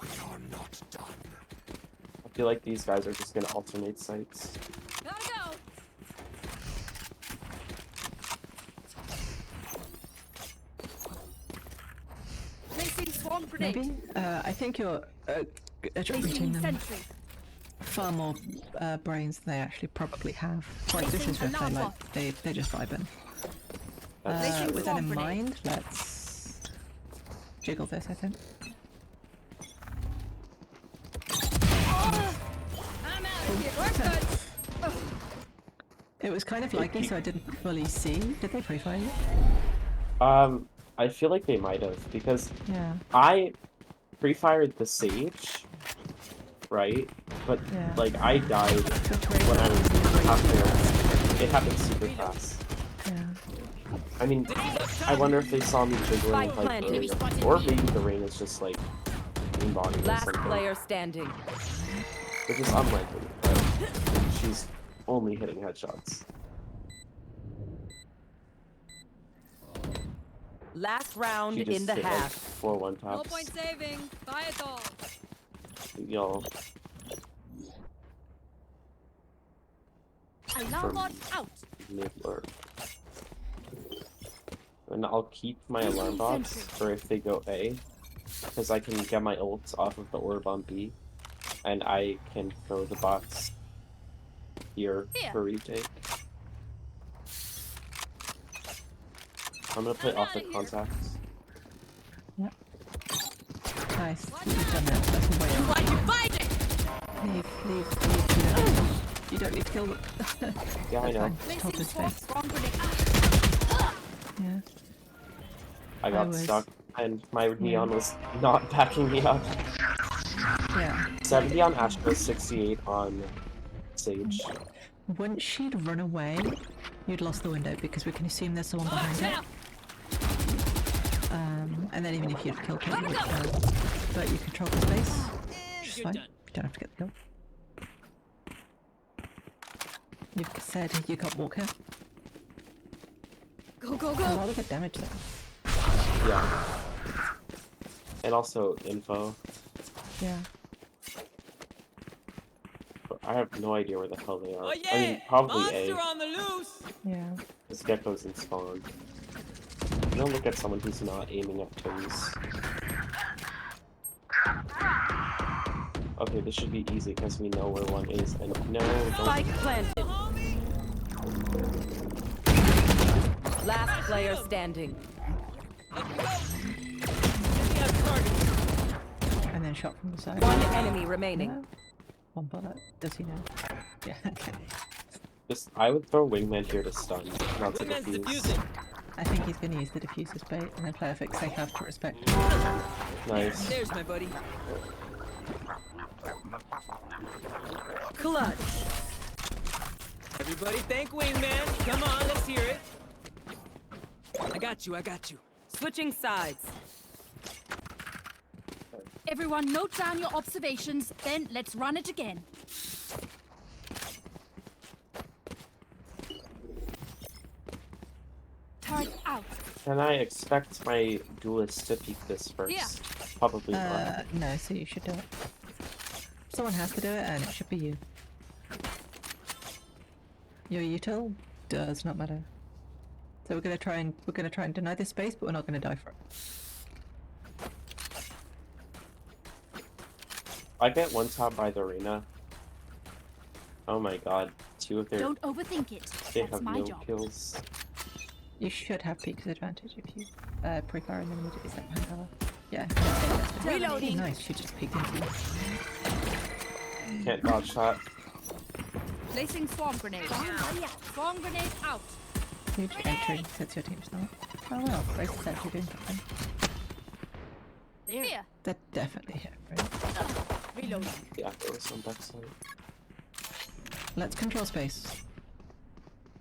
We are not done. I feel like these guys are just gonna alternate sites. Gotta go. Placing swarm grenade. Maybe. I think you're attributing Placing them sentry. far more brains than they actually probably have. Like this is Swift, Alarm like they just vibing. That's With that swarm in grenade. mind, let's jiggle this. I think. I'm out of here. We're good. It was kind of laggy, so I didn't fully see. Did they pre-fire you? I feel like they might have because Yeah. I pre-fired the Sage, right? But Yeah. like I died when I was halfway. It happened super fast. Yeah. I mean, I wonder if they saw me jiggling Spike like planted. earlier. Or maybe the rain is just like embodied or Last something. player standing. Which is unlikely, but she's only hitting headshots. Last round She just in the hit half. 4-1 No tops. point saving. Buy it all. Y'all, Alarm bot out. Nibbler. And I'll keep my alarm bots for if they go A, because I can get my ults off of the orb on B, and I can throw the bots here Here. for retake. I'm gonna play I'm off the outta here. contacts. Nice. You've done that. That's the way. Why you fight it? Leave. You don't need to kill them. Yeah, I know. Fine. Just hold Placing this swarm, space. swarm grenade. Yeah. I got was- stuck, and my neon was not backing me up. Yeah. 70 on Astra, 68 on Sage. Once she'd run away, you'd lost the window because we can assume there's someone behind her. And then even if you'd killed her, you would kill. But you control the space, which is You're fine. done. You don't have to get the kill. You've said you got Walker. Go, go, A go. lot of good damage there. Yeah. And also info. Yeah. But I have no idea where the hell they are. Oh yeah! I mean, probably Monster A. on the loose! Yeah. This gecko's in spawn. You don't look at someone who's not aiming at toes. Okay, this should be easy because we know where one is. And no, don't. Spike planted. Last player standing. Up we go! Sending out targets. And then shot from the side. One enemy remaining. No. One bullet. Does he know? Yeah. Okay. Just, I would throw Wingman here to stun, not to Wingman's defuse. defusing. I think he's going to use the diffuser's bait, and then player fix they have to respect. Nice. There's my buddy. Clutch. Everybody thank Wingman. Come on, let's hear it. I got you, I got you. Switching sides. Everyone note down your observations, then let's run it again. Turret out. Can I expect my duelist to peek this first? Yeah. Probably not. No, so you should do it. Someone has to do it, and it should be you. Your util does not matter. So we're gonna try and deny this space, but we're not gonna die for it. I get one top by the arena. Oh my god, 2 of their Don't overthink it. they That's have my no job. kills. You should have peek's advantage if you pre-fire and then immediately set hand power. Yeah. Reloading. Nice, she just peeked into you. Can't dodge shot. Placing swarm grenade. Swarm grenade out. Huge entry, sets your team start. Oh well, race is actually doing something. Here. That definitely hit, right? Reloading. Yeah, there was some backside. Let's control space.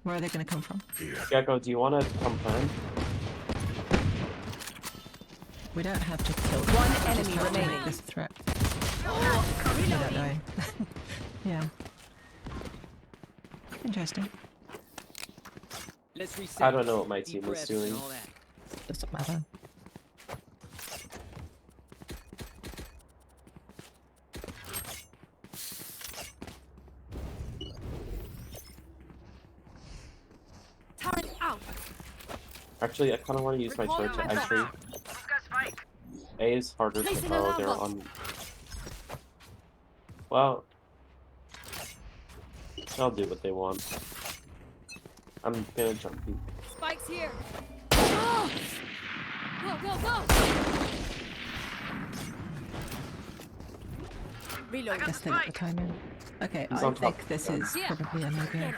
Where are they gonna come from? Gecko, do you want to come plan? We don't have to kill them. One we just enemy have to make remaining. this a threat. Without dying. Yeah. Interesting. Let's reset. I don't know what my Deep team is breaths and doing. all that. Doesn't matter. Turret out. Actually, I kind of want to use my Recalling sword to my entry. A is harder to Placing throw. alarm They're bot. on. Well, they'll do what they want. I'm gonna jump peek. Spikes here. Go, go, go. Reload. Guess they got the time in. Okay, He's I on top. think this is Yeah. probably a no-go.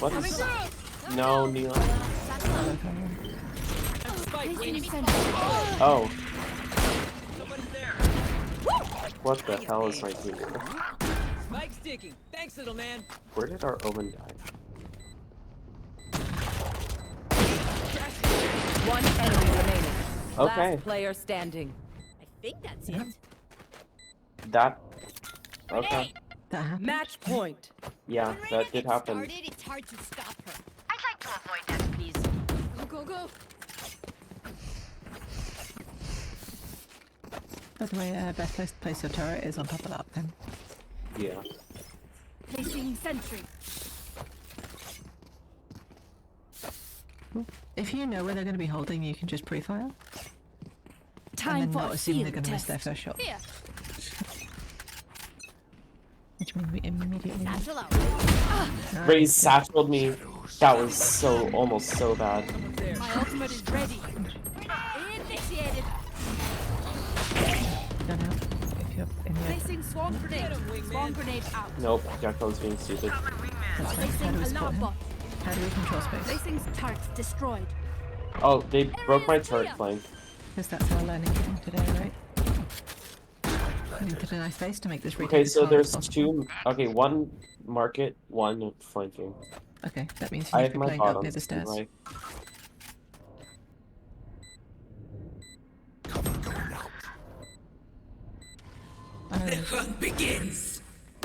What Coming is? through. No, Neon. Spike, Placing enemy. sentry. Oh, Somebody's there. what the hell is my team doing? Spike sticking. Thanks, little man. Where did our Omen die? One enemy remaining. Okay. Last player standing. I think that's it. That. Okay. That happened. Match point. Yeah, that did happen. Started, it's hard to stop her. I'd like to avoid that, please. Go, go, go. By the way, best place to place your turret is on top of that then. Yeah. Placing sentry. If you know where they're going to be holding, you can just pre-fire. Time and then for not a assume they're field going to miss their test. first shot. Here. Which means we immediately lose. Satchel out. Nice. Raze satcheled me. That was so almost so bad. Someone's there. My ultimate is ready. Initiated. Don't know if you're in the Placing swarm grenade. Get 'em, wingman. Swarm grenade out. Nope, Gecko's being stupid. That's right. How do Placing we spot alarm him? bot. How do we control space? Placing turret destroyed. Oh, they broke my turret flank. Because that's our learning thing today, right? We need to deny space to make this retake Okay, as so hard there's as possible. two. Okay, one market, one flanking. Okay, that means you I need have to be my playing up near bottoms. the stairs. Right. Oh,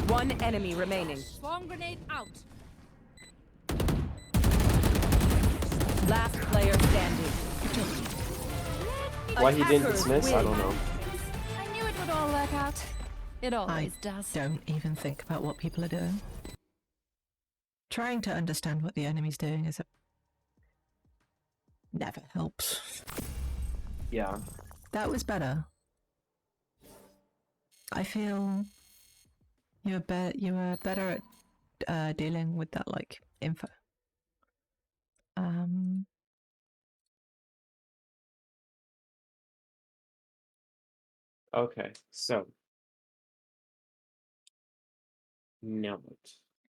One enemy remaining. Swarm grenade out. Last player standing. Why he didn't Attackers dismiss, I don't win. know. I knew it would all work out. It I always does. don't even think about what people are doing. Trying to understand what the enemy's doing is never helps. Yeah. That was better. I feel you were better at dealing with that like info. Okay, so. Now what?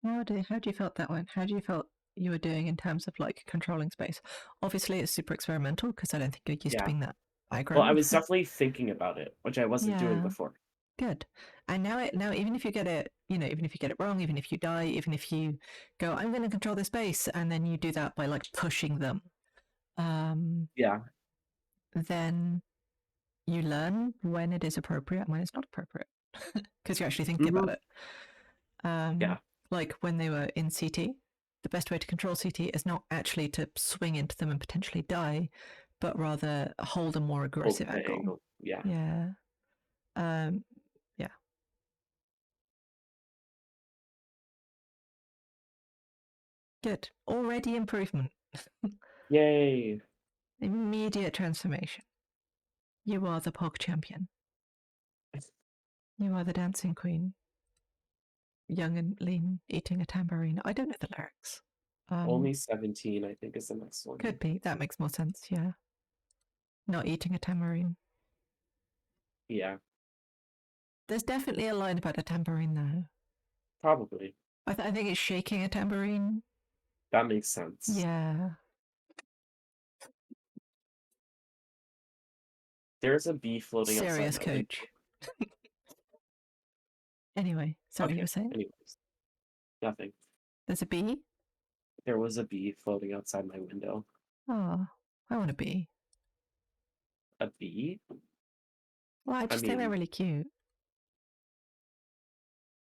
How do you felt that one? How do you felt you were doing in terms of like controlling space. Obviously, it's super experimental because I don't think you're used to Yeah. being that aggro. Well, I was definitely thinking about it, which I wasn't doing Yeah. before. Good. And now even if you get it, even if you get it wrong, even if you die, even if you go, I'm going to control the space, and then you do that by like pushing them, Yeah. then you learn when it is appropriate and when it's not appropriate because you're actually thinking about it. Yeah. Like when they were in CT, the best way to control CT is not actually to swing into them and potentially die, but rather hold a more aggressive Hold the angle. Yeah. Yeah. Yeah. Good. Already improvement. Yay. Immediate transformation. You are the Pog champion. You are the dancing queen. Young and lean, eating a tambourine. I don't know the lyrics. Only 17, I think, is the next one. Could be. That makes more sense, yeah. Not eating a tambourine. Yeah. There's definitely a line about a tambourine, though. Probably. I think it's shaking a tambourine. That makes sense. Yeah. There's a bee floating Serious outside my window. coach. Anyway, sorry, you were saying? Anyways. Nothing. There's a bee? There was a bee floating outside my window. Oh, I want a bee. A bee? Well, I just think they're really cute.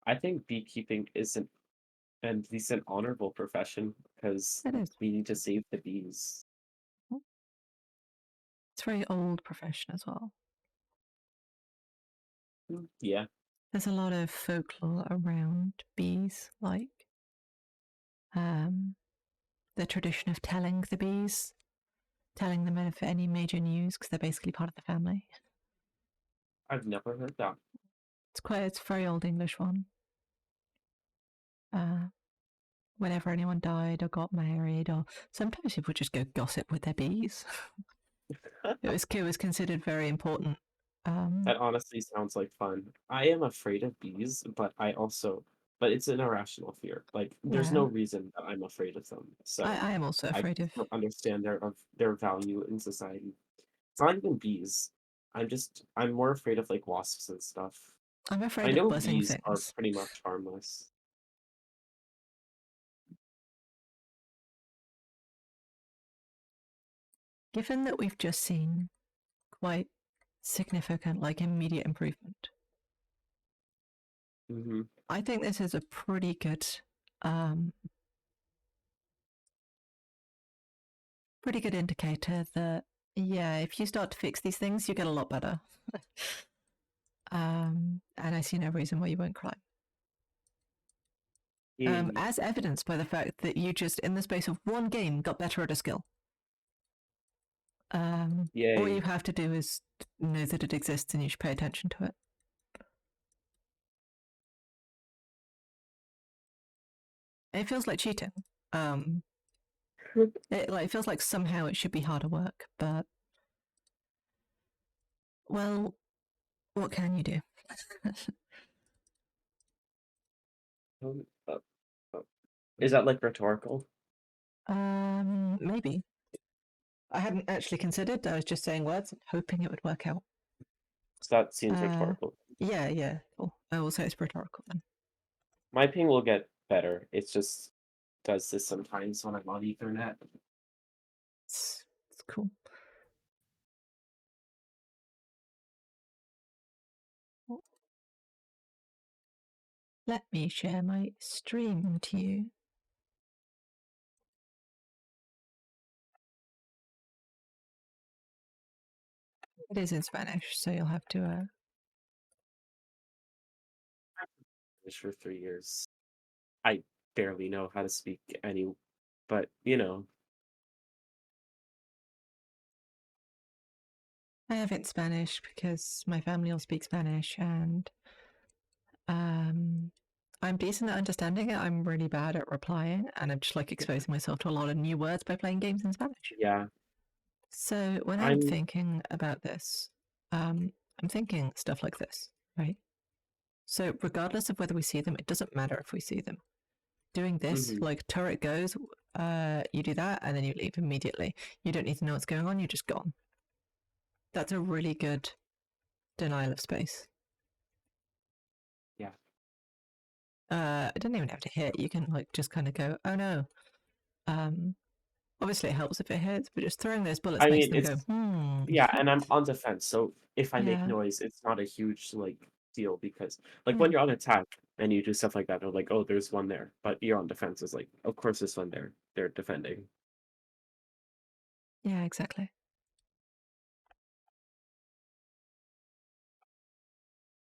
I think beekeeping isn't at least an honorable profession because It is. we need to save the bees. It's a very old profession as well. Yeah. There's a lot of folklore around bees, like the tradition of telling the bees, telling them of any major news because they're basically part of the family. I've never heard that. It's a very old English one. Whenever anyone died or got married, or sometimes people just go gossip with their bees. It was considered very important. That honestly sounds like fun. I am afraid of bees, but but it's an irrational fear. Like, there's no reason that I'm afraid of them. So I am also I afraid of. don't understand their value in society. It's not even bees. I'm more afraid of like wasps and stuff. I'm I afraid know of buzzing bees are things. pretty much harmless. Given that we've just seen quite significant, like immediate improvement, I think this is a pretty good indicator that, yeah, if you start to fix these things, you get a lot better. And I see no reason why you won't cry. As evidenced by the fact that you just, in the space of one game, got better at a skill. All you have to do is know that it exists and you should pay attention to it. It feels like cheating. It feels like somehow it should be harder work, but well, what can you do? Is that like rhetorical? Maybe. I hadn't actually considered. I was just saying words, hoping it would work out. So that seems rhetorical. Yeah. Cool. I will say it's rhetorical then. My ping will get better. It just does this sometimes when I'm on Ethernet. It's cool. Let me share my stream to you. It is in Spanish, so you'll have to. For 3 years. I barely know how to speak any, but you know. I have it in Spanish because my family all speak Spanish, and I'm decent at understanding it. I'm really bad at replying, and I'm just like exposing myself to a lot of new words by playing games in Spanish. Yeah. So when I'm thinking about this, I'm thinking stuff like this, right? So regardless of whether we see them, it doesn't matter if we see them. Doing this, like turret goes, You do that and then you leave immediately. You don't need to know what's going on, you're just gone. That's a really good denial of space. Yeah. It doesn't even have to hit. You can like just kind of go, oh no. Obviously it helps if it hits, but just throwing those bullets I makes mean, them it's go, yeah, and I'm on defense, so if I make Yeah. noise, it's not a huge like deal because like Yeah. when you're on attack and you do stuff like that, they're like, oh, there's one there, but you're on defense. It's like, of course, there's one there. They're defending. Yeah, exactly.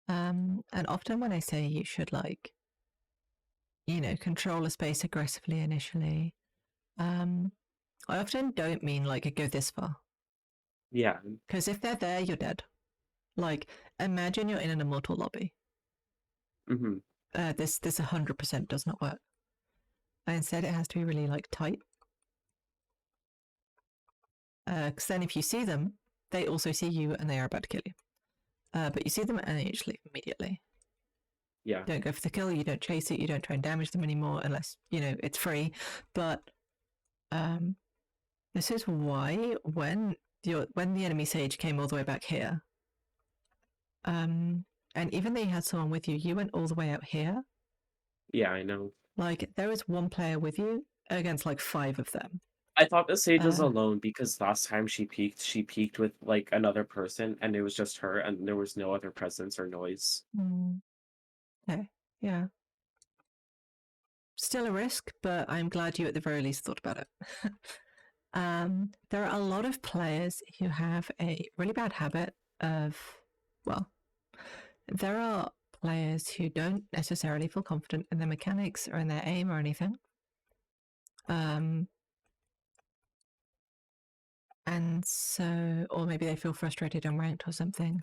And often when I say you should like, control a space aggressively initially, I often don't mean like go this far. Yeah. Because if they're there, you're dead. Like, imagine you're in an immortal lobby. Mm-hmm. This 100% does not work. Instead, it has to be really like tight. Because then if you see them, they also see you and they are about to kill you. But you see them and you just leave immediately. Yeah. Don't go for the kill, you don't chase it, you don't try and damage them anymore unless, it's free. But this is why when the enemy sage came all the way back here, and even though you had someone with you, you went all the way out here. Yeah, I know. Like, there was one player with you against like 5 of them. I thought the Sage was alone because last time she peeked with like another person, and it was just her, and there was no other presence or noise. Okay, yeah. Still a risk, but I'm glad you at the very least thought about it. There are a lot of players who have a really bad habit of, well, there are players who don't necessarily feel confident in their mechanics or in their aim or anything. And so, or maybe they feel frustrated on ranked or something.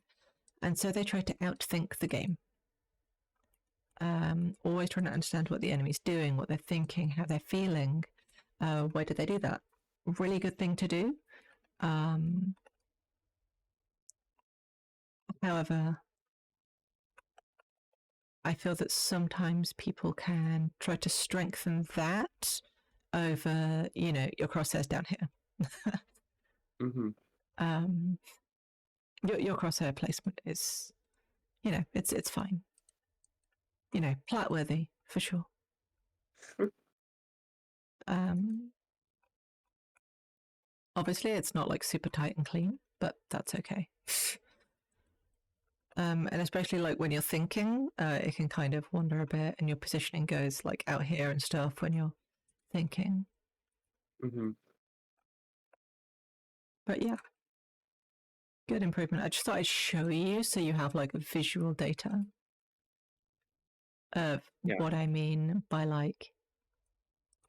And so they try to outthink the game. Always trying to understand what the enemy's doing, what they're thinking, how they're feeling. Why did they do that? Really good thing to do. However, I feel that sometimes people can try to strengthen that over, your crosshairs down here. Mm-hmm. Your crosshair placement is, it's fine. Plat worthy for sure. Obviously, it's not like super tight and clean, but that's okay. And especially like when you're thinking, it can kind of wander a bit, and your positioning goes like out here and stuff when you're thinking. Mm-hmm. But yeah, good improvement. I just thought I'd show you so you have like visual data of what I mean by like,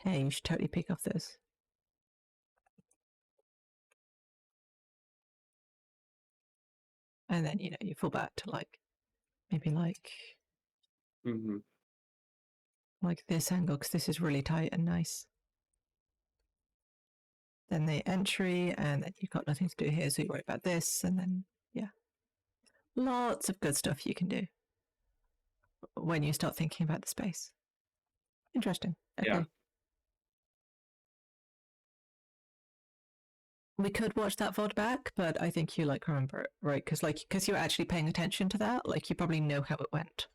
hey, you should totally pick off this. And then, you fall back to like, maybe like, Mm-hmm. like this angle, because this is really tight and nice. Then the entry, and then you've got nothing to do here, so you worry about this, and then, yeah. Lots of good stuff you can do when you start thinking about the space. Interesting. Okay. Yeah. We could watch that VOD back, but I think you remember it, right? Because you're actually paying attention to that, you probably know how it went.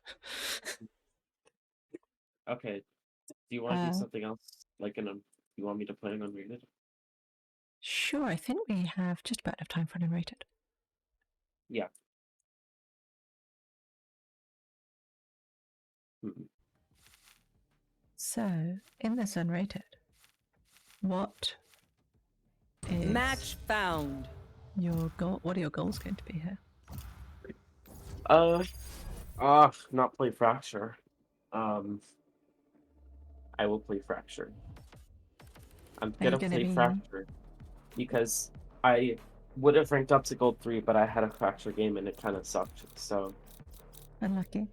Okay. Do you want to do something else? You want me to play an unrated? Sure, I think we have just about enough time for an unrated. Yeah. Mm-hmm. So, in this unrated, what is Match found. your goal? What are your goals going to be here? Not play Fracture. I will play Fracture. I'm gonna play Fracture because I would have ranked up to Gold 3, but I had a Fracture game and it kind of sucked. So Unlucky.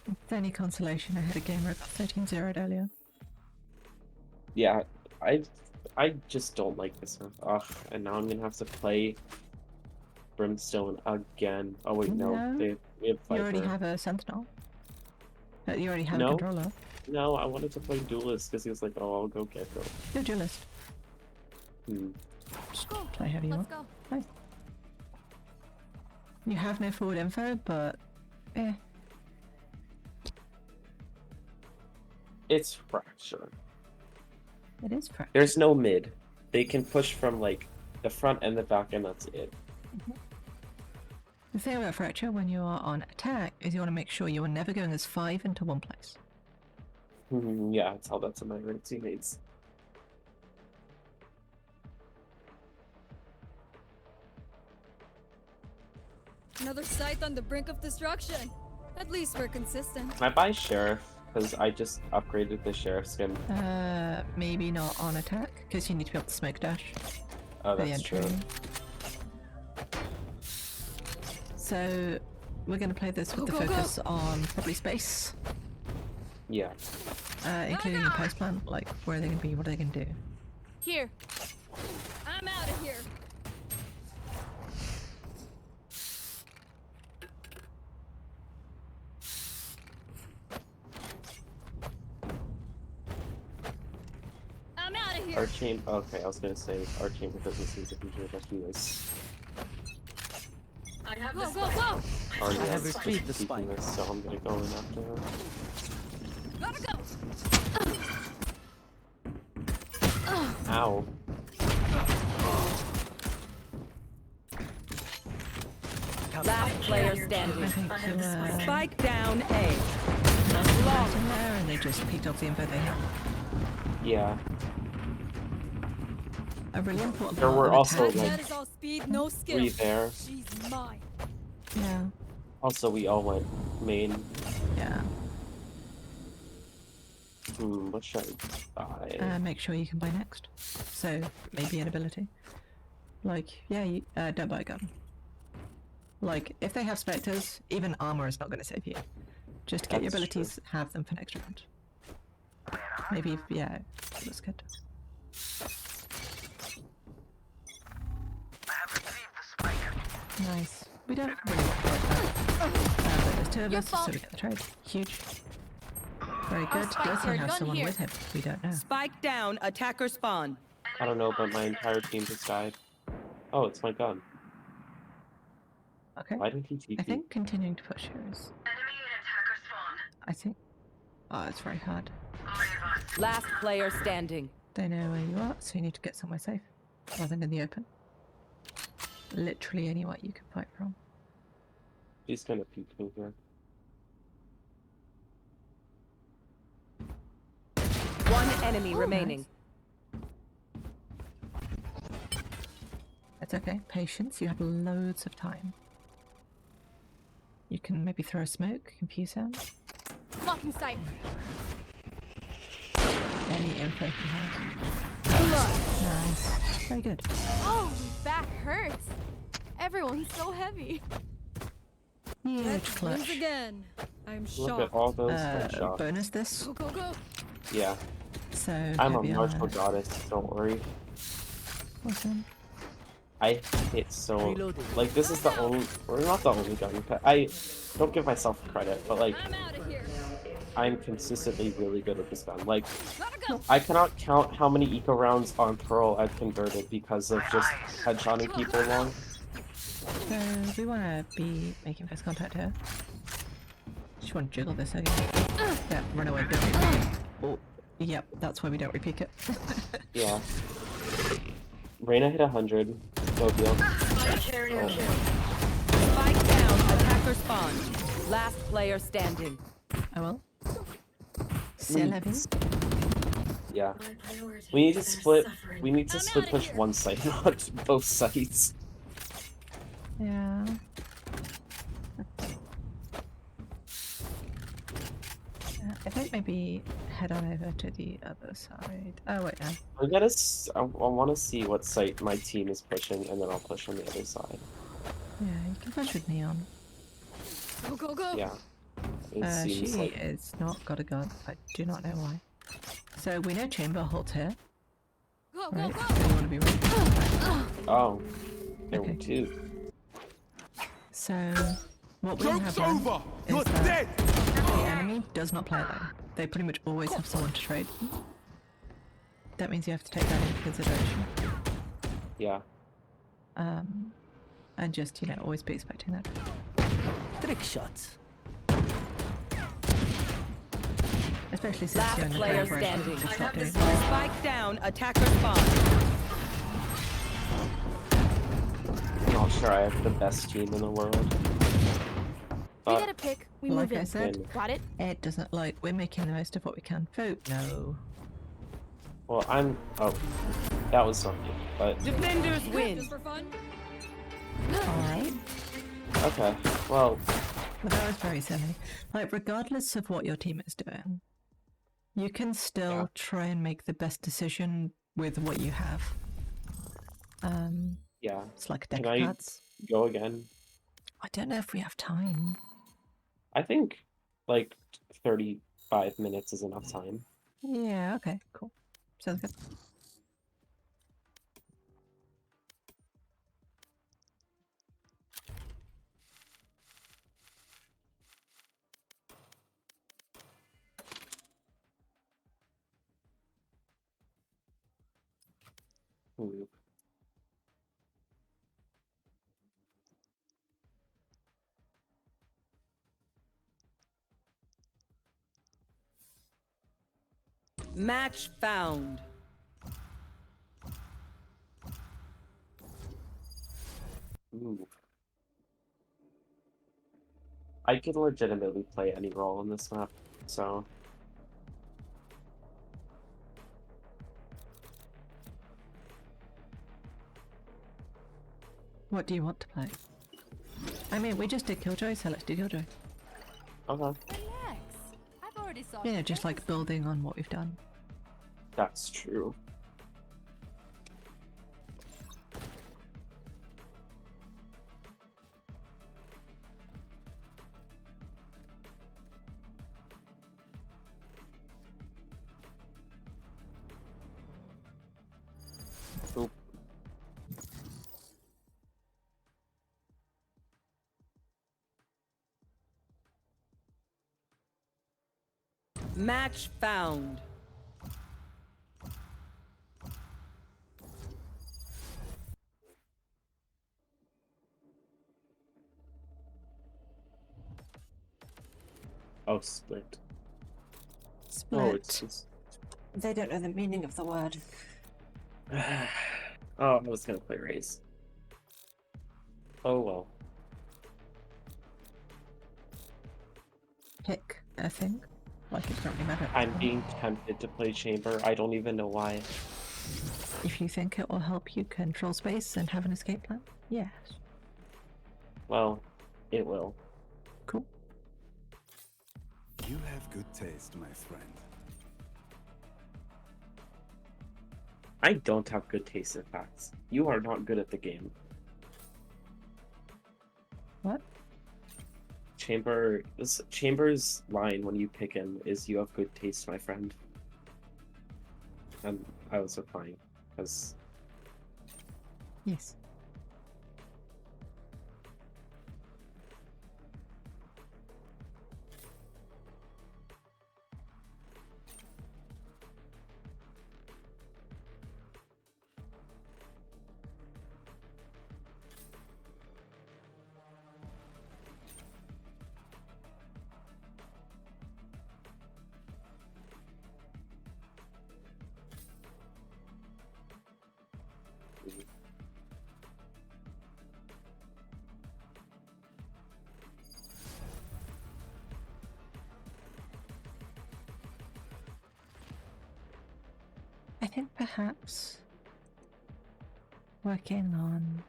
With any consolation, I had a game where I got 13-0'd earlier. yeah, I just don't like this one. Ugh, and now I'm gonna have to play Brimstone again. Oh wait, no, No. we have You already Viper. have a Sentinel. You already have No. a controller. No, I wanted to play Duelist because he was like, oh, I'll go get her. You're a duelist. Hmm. Go. Play however you Let's want. go. Nice. You have no forward info, but It's Fracture. it is correct. There's no mid. They can push from like the front and the back, and that's it. The thing about Fracture when you are on attack is you want to make sure you are never going as 5 into one place. Yeah, I tell that to my great teammates. Another site on the brink of destruction. At least we're consistent. I buy Sheriff because I just upgraded the Sheriff skin. Maybe not on attack, because you need to be able to smoke dash. Oh, for the that's true. entry. So, we're going to play this with the focus on probably space, Yeah. including your post plan, like where are they going to be, what are they going to do. Here. I'm out of here. I'm out of here. Our team. Okay, I was gonna say our chamber doesn't seem to be doing much this. Go, go, go. Already I have has retrieved the keeping spike. this, so I'm gonna go in after her. Gotta go. Ow. Last player standing. I think you Spike down A. lost in there and they just picked up the info they had. Yeah. A really important There part were of also, attack- like, That is all speed, no skill. 3 there. She's mine. Yeah, Also, we all went main. yeah. What should I buy? Make sure you can buy next. So, maybe an ability. Like, yeah, you, don't buy a gun. Like, if they have specters, even armor is not going to save you. Just get your That's abilities, have them for next round. Maybe, yeah, that's good. Nice. We don't really want to like that. But there's 2 of Your us, so fault. we get the trade. Huge. Very good. spike Does he here, have gun someone here. with him? We don't know. Spike down. Attacker spawn. I don't know, but my entire team just died. Oh, it's my gun. Okay. Why did he TP? I think continuing to push here is... I think... Oh, it's very hard. Last player standing. They know where you are, so you need to get somewhere safe. Rather than in the open. Literally anywhere you can fight from. He's gonna peek me here. One enemy Oh, remaining. It's okay. Patience. You have loads of time. You can maybe throw a smoke, confuse him. Blocking sight. Any info you have. Nice. Very good. Oh, back hurts. Everyone's so heavy. Huge Lose clutch. again. I'm Look at shocked. all those headshots. Bonus this. Go, go, go. Yeah, So I'm a heavy martial armor. goddess, don't worry. Awesome. I hit so... Reloading. Like, this is the only... We're not the only gun. I don't give myself credit, but, like, I'm out of here. I'm consistently really good at this gun. Like, Gotta go. I cannot count how many eco rounds on Pearl I've converted because of just headshotting people long. So we want to be making first contact here. Just want to jiggle this again. Yeah, run away. Go. Oh, yep, that's why we don't repeat it. Yeah. Reyna hit 100. No deal. Oh. Spike down. Attacker spawn. Last player standing. Oh well. C'est la vie. Yeah. We need to split. We need to split push one site, not both sites. Yeah. I think maybe head on over to the other side. Oh wait, no. I gotta. I want to see what site my team is pushing, and then I'll push on the other side. Yeah, you can push with Neon. Go, go, go. Yeah. It She seems like. is not got a gun. I do not know why. So we know Chamber holds here, Go, go, right? go. So you want to be ready. Oh. There were Okay. 2. So what will Joke's happen over! is You're that dead! the enemy does not play alone. they pretty much always have someone to trade. That means you have to take that into consideration. Yeah. And just, you know, always be expecting that. Trick shots. Especially since Last you're in a player game where standing. people just stop doing that. Spike down, attacker spawn. Not sure I have the best team in the world. We But get a pick. We Like move I in. said, Got it? Ed doesn't like we're making the most of what we can. Vote no. well, oh, that was something. But Defenders win. Just for fun? Alright. okay, well, But that was very silly. Like, regardless of what your team is doing, you can still Yeah. try and make the best decision with what you have. yeah. It's like a deck Can of I cards. go again? I don't know if we have time. I think like 35 minutes is enough time. Yeah, okay, cool. Sounds good. Ooh. Match found. Ooh. I could legitimately play any role in this map, so What do you want to play? I mean, we just did Killjoy, so let's do Killjoy. okay, Relax. I've already saw. You know, just like building on what we've done. that's true. Oop. Match found. Oh, split. Split. Oh, it's just... They don't know the meaning of the word. oh, I was gonna play Raze. Oh well. Pick a thing. Like it doesn't really matter. I'm being tempted to play Chamber. I don't even know why. If you think it will help you control space and have an escape plan, yes. Well, it will. Cool. You have good taste, my friend. I don't have good taste in facts. You are not good at the game. What? Chamber's line when you pick him is "You have good taste, my friend." And I was replying because Yes. I think perhaps working on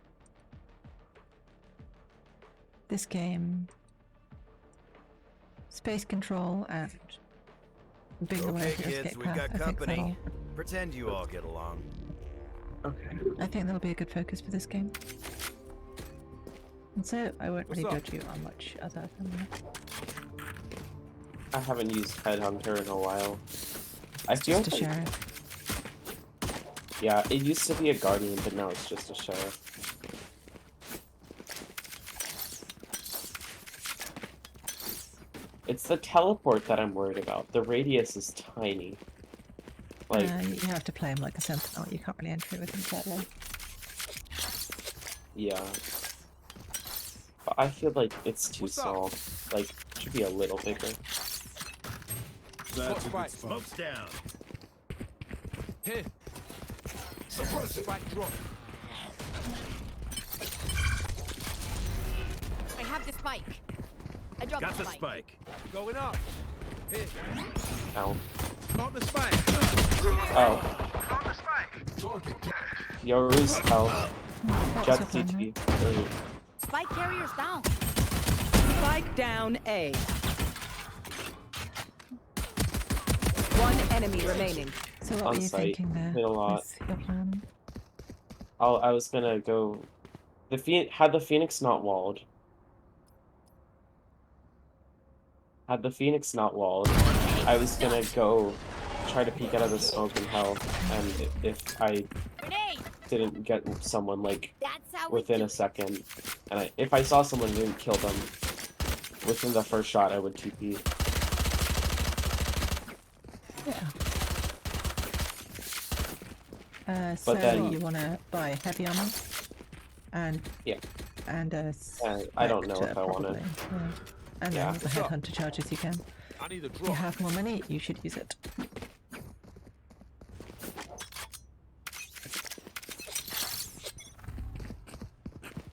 this game, space control, and being aware Okay, of your kids, escape we've path, got I think company. Pretend you all get along. okay. that'll be a good focus for this game. And so I won't really What's up? judge you on much other than that. I haven't used Headhunter in a while. I feel Just a like, sheriff. yeah, it used to be a Guardian, but now it's just a Sheriff. It's the teleport that I'm worried about. The radius is tiny. Like, you have to play him like a sentinel. You can't really enter with him sadly. yeah. But I feel like it's too small. Like, it should be a little bigger. That's a good spot. Smoke's down. Here. Suppress it. Spike drop. I have the spike. I dropped Got the the spike. spike. Going up. Here. Ow. Got the spike. Oh. Got the spike. Yoru's health. Jet What's up, CT. Spike carriers down. Spike down A. One enemy remaining. So what On were you site. thinking there? Hit a lot. What's your plan? I was gonna go. Had the Phoenix not walled. Had the Phoenix not walled, I was gonna go try to peek out of the smoke and hell, and if I Grenade. didn't get someone like That's how we within do a second, and if I saw someone and didn't kill them within the first shot, I would TP. So then- you want to buy heavy armor, and Yeah. and I don't know Spectre, if I want probably, to. yeah. And Yeah. then the headhunter charges you can. I need a If you drop. have more money, you should use it.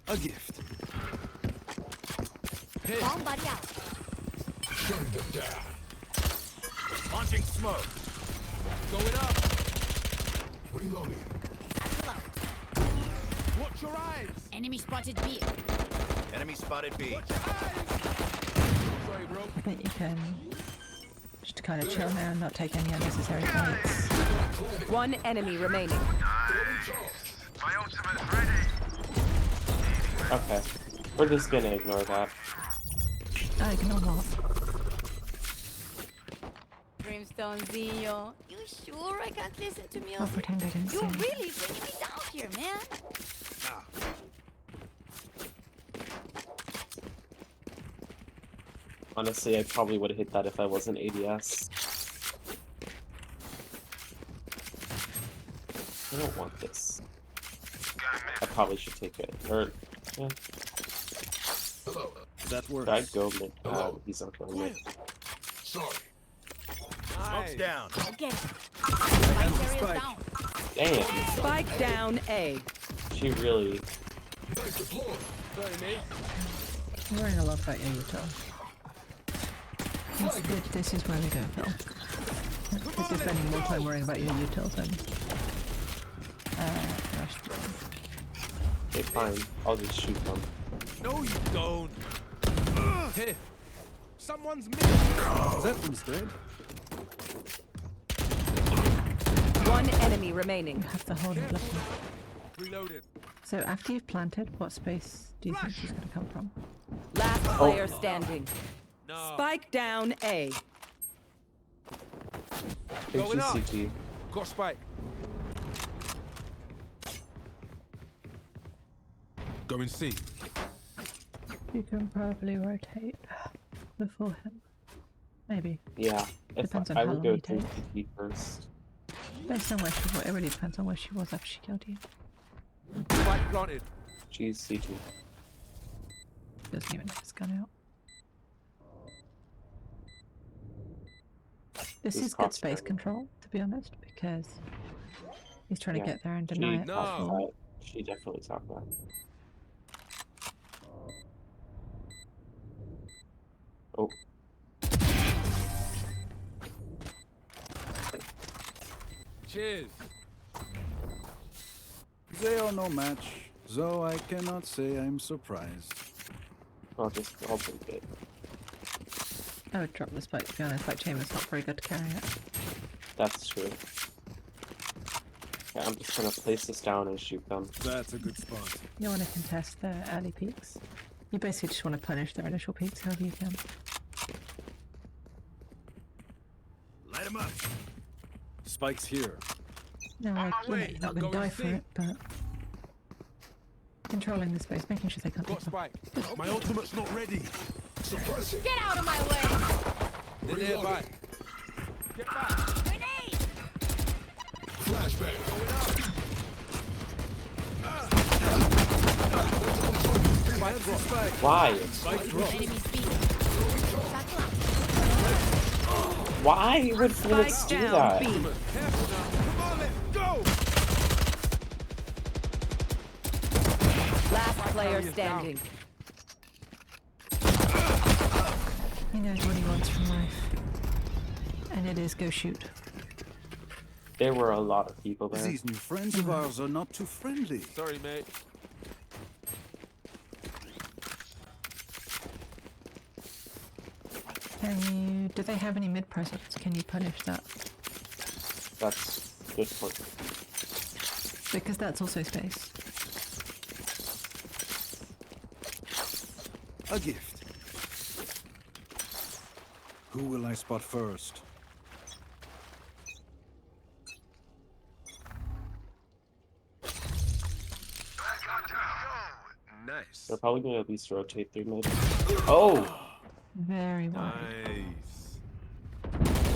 A gift. Here. Bomb buddy out. Launching smoke. Going up. Hello. Watch your eyes. Enemy spotted B. Enemy spotted B. Sorry, bro. I think you can just kind of chill now and not take any unnecessary fights. One enemy remaining. My ultimate's ready. Okay, we're just gonna ignore that. I ignore what? Brimstonezinho. You sure I can't listen to I'll music? pretend I didn't see You're it. really bringing me down here, man. Honestly, I probably would have hit that if I wasn't ADS. I don't want this. I probably should take it. Or, yeah. That works. Should I go mid? He's not going mid. Smoke's down. Okay. Spike carriers spike. down. Damn, Spike down A. she really. Sorry, mate. I'm worrying a lot about your util. This is where we go, Phil. Because you're spending more time worrying about your util than Rush. Okay, fine. I'll just shoot them. No, you don't. Here. Someone's missing. That one's dead. One enemy remaining. You have to hold it looking. Reloaded. So after you've planted, what space do you think she's going to come from? Last player standing. No. Spike down A. Going up. HCG. Got spike. Going C. You can probably rotate before him. Maybe. Yeah, if Depends on I how would long go you to take. TP first. Based on where she was, it really depends on where she was after she killed you. Spike planted. Jeez, CG. Doesn't even have his gun out. This He's is good crossfire. space control, to be honest, because he's trying Yeah. to get there and deny it. No. before- She definitely talked that. Oh. Cheers. They are no match, though I cannot say I'm surprised. I'll take it. I would drop the spike, to be honest. Like, Chamber's not very good to carry it. That's true. Okay, I'm just gonna place this down and shoot them. That's a good spot. You want to contest their early peaks. You basically just want to punish their initial peaks however you can. Light him up. Spike's here. No, like, you know, way, you're not not going to going die for C. it, but controlling the space, making sure they can't Got take them. spike. My ultimate's not ready. Get out of my way! They're nearby. Get back. Grenade! Why? Enemies B. Why would Phoenix Spike do down that? B. Careful now. Come on, let's go. Last player standing. He knows what he wants from life. And it is go shoot. There were a lot of people there. These new friends of ours are not too friendly. Sorry, mate. Can you... Do they have any mid presence? Can you punish that? That's good point. Because that's also space. A gift. Who will I spot first? Nice. They're probably gonna at least rotate through mid. Oh! Very wide. Nice.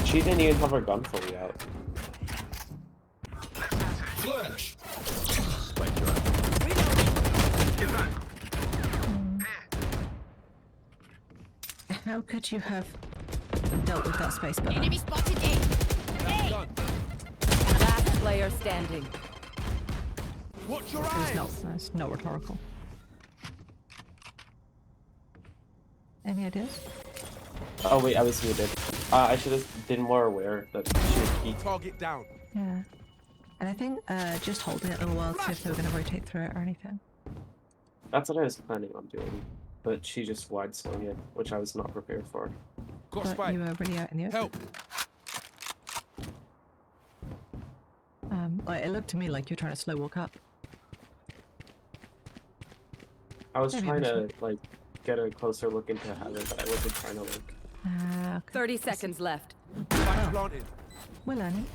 She didn't even have her gun fully out. How could you have dealt with that space better? Enemy spotted A. Grenade! Done. Last player standing. Watch your It was eyes. not, that's not rhetorical. Any ideas? Oh wait, I was muted. I should have been more aware that she would peek. Target down. Yeah. And I think just holding it a little while to see if they were going to rotate through it or anything. That's what I was planning on doing. But she just wide swung it, which I was not prepared for. Got But spike. you were really out in the open. Help. Like, it looked to me like you're trying to slow walk up. I was Maybe trying this to one. like get a closer look into Heather, but I wasn't trying to look. Ah, okay. 30 seconds left. Spike planted. We're learning.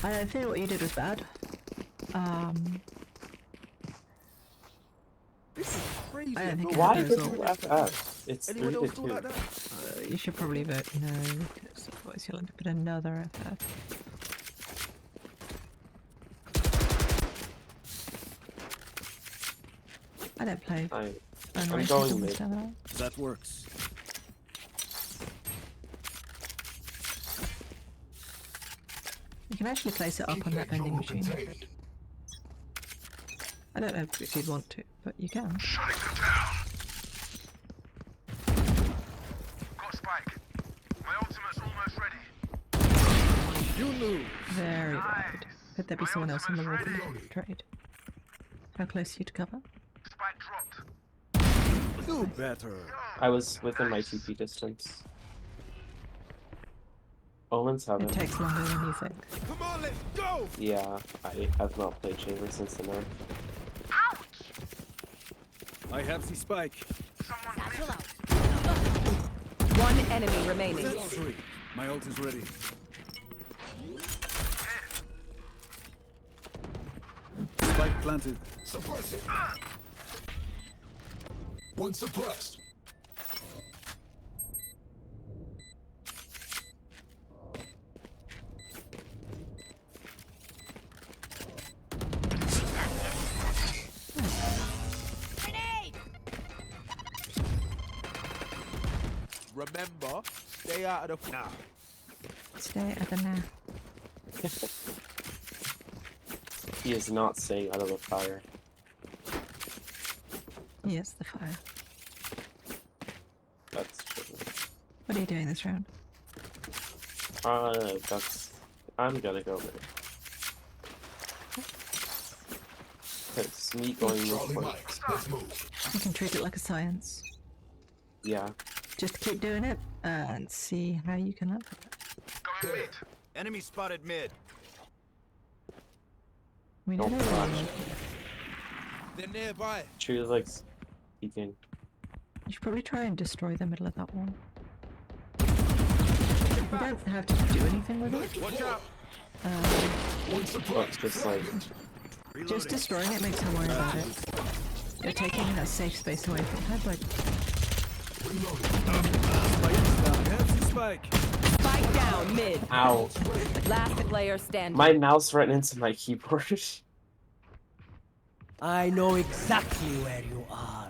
I don't think what you did was bad. This is crazy. I don't think Why it did was you all. laugh up? It's Anyone 3 else to do 2. like that? You should probably vote no, because otherwise you'll end up in another affair. I don't play I'm unrated going on mid. this channel. That works. You can actually place it up on that vending machine. I don't know if you'd want to, but you can. Got spike. My ultimate's almost ready. You lose. Very wide. Could there be someone else in the room trade? How close are you to cover? Spike dropped. Do better. I was within my 2 feet distance. Omen's It heaven. takes longer than you think. Come on, let's go. Yeah, I have not played Chamber since the nerf. I have the spike. Satchel out. One enemy remaining. That's 3. My ult is ready. Spike planted. Suppress it. One suppressed. Grenade! Remember, stay out of the now. Stay at the now. He is not staying out of the fire. Yes, the fire. That's true. What are you doing this round? That's. I'm gonna go there. It's me going this way. You can treat it like a science. Yeah. Just keep doing it and see how you can learn from it. Going mid. Enemy spotted mid. We Don't don't know. flash. They're nearby. She was like speaking. You should probably try and destroy the middle of that one. You don't have to do anything with it. Watch out. It's just like Just destroying it makes her worry about it. You're taking that safe space away from her, but Spike. Spike down mid. ow. Last player standing. My mouse ran into my keyboard. I know exactly where you are.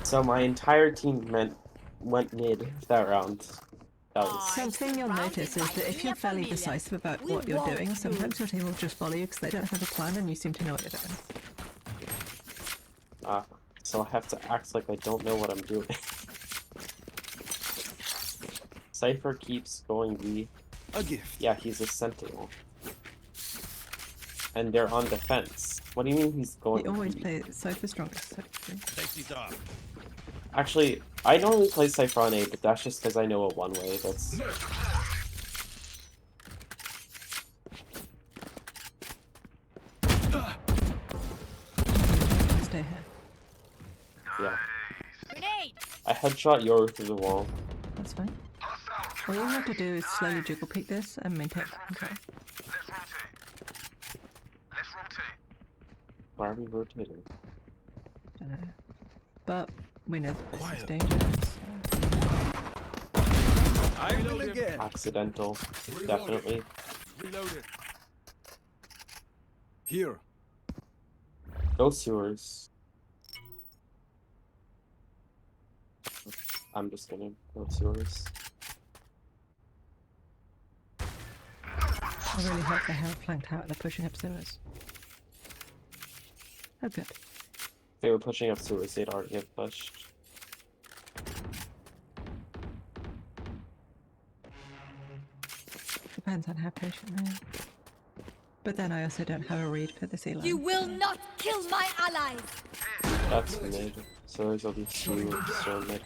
So my entire team went mid that round. That was something you'll notice is that if you're fairly decisive about what you're doing, sometimes your team will just follow you because they don't have a plan and you seem to know what you're doing. so I have to act like I don't know what I'm doing. Cypher keeps going B. A gift. Yeah, he's a sentinel. And they're on defense. What do you mean he's going You always B? play Cypher strongest. So Safety's up. Actually, I normally play Cypher on A, but that's just because I know it one way. That's stay here. yeah. Grenade! I headshot Yoru through the wall. That's fine. All you have to do is slowly jiggle peek this and maintain control. Why are we rotating? Dunno. But we know this is Quiet. dangerous. I reload him. Again. Accidental. Definitely. Reloaded. Here. No sewers. I'm just gonna go sewers. I really hope they have flanked out and they're pushing up sewers. Oh good. If they were pushing up sewers, they'd already have pushed. Depends on how patient they are. But then I also don't have a read for this Eli. You will not kill my allies! That's mid. Sewers will be two, so mid.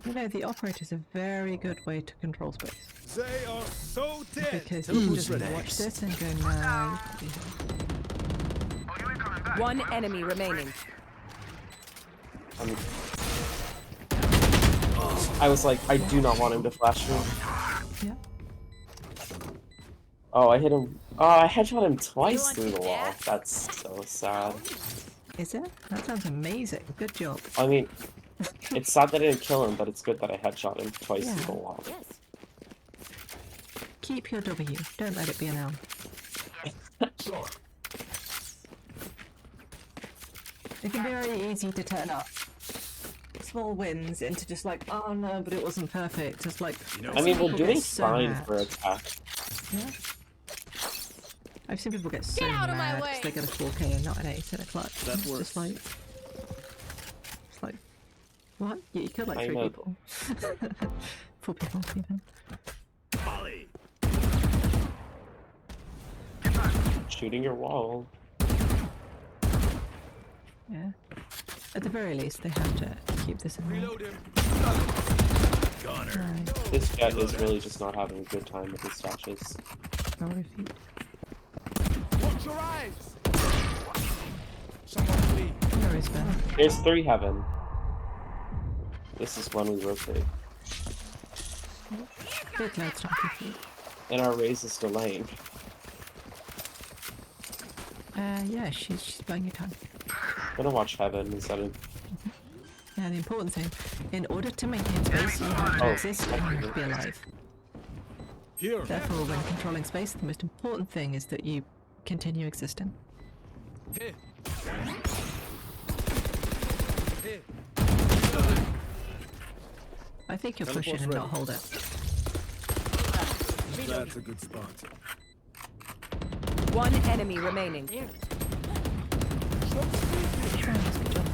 You know, the operator's a very good way to control space. They are so dead. Because you can just watch this and go, no. One enemy remaining. I was like, I do not want him to flash me. Yeah. Oh, I hit him. Oh, I headshot him twice want through to the wall. dance? That's so sad. Is it? That sounds amazing. Good job. I mean, it's sad that I didn't kill him, but it's good that I headshot him twice through the wall. Yes. Keep your W. Don't let it be an L. It can be very easy to turn up small wins into just like, oh no, but it wasn't perfect. It's like, I mean, we're people doing get so fine mad. for attack. Yeah. I've seen people get so out of my mad way. because they get a 4K and not an ace in a clutch. That It's works. just like, it's like, what? You killed like I 3 know. people. 4 people even. Molly. Shooting your wall. Yeah. At the very least, they have to keep this in mind. Reload him. Right. This jet is really just not having a good time with his stashes. Roll repeat. Watch your eyes. Someone flee. Where is Ben? There's 3 heaven. This is when we rotate. Bit loud, stop your feet. And our raise is delaying. Yeah, she's buying you time. I'm gonna watch heaven instead of. Yeah, the important thing, in order to maintain space, you have to Oh, exist and you have to be alive. Here. Therefore, when controlling space, the most important thing is that you continue existing. Here. Here. I think you'll push in Teleport's and ready. not hold it. That's a good spot. One enemy remaining. Yeah, that's a good job.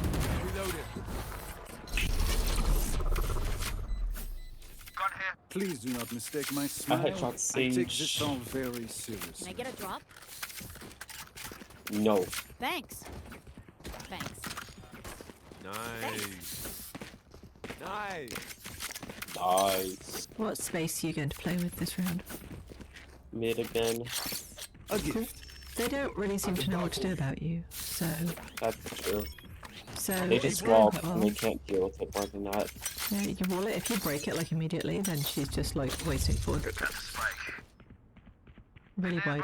Reload it. Please do not mistake my smile. headshot I take Sage. this all very Can I seriously. get a drop? No. Thanks. Thanks. Nice. Nice. Nice. What space are you going to play with this round? Mid again. A gift. They don't really seem to know what to do about you, so That's true. So They it's just going wall quite and well. they can't deal with it more than that. Yeah, you can wall it. If you break it like immediately, then she's just like wasting 400 credits. Really wide.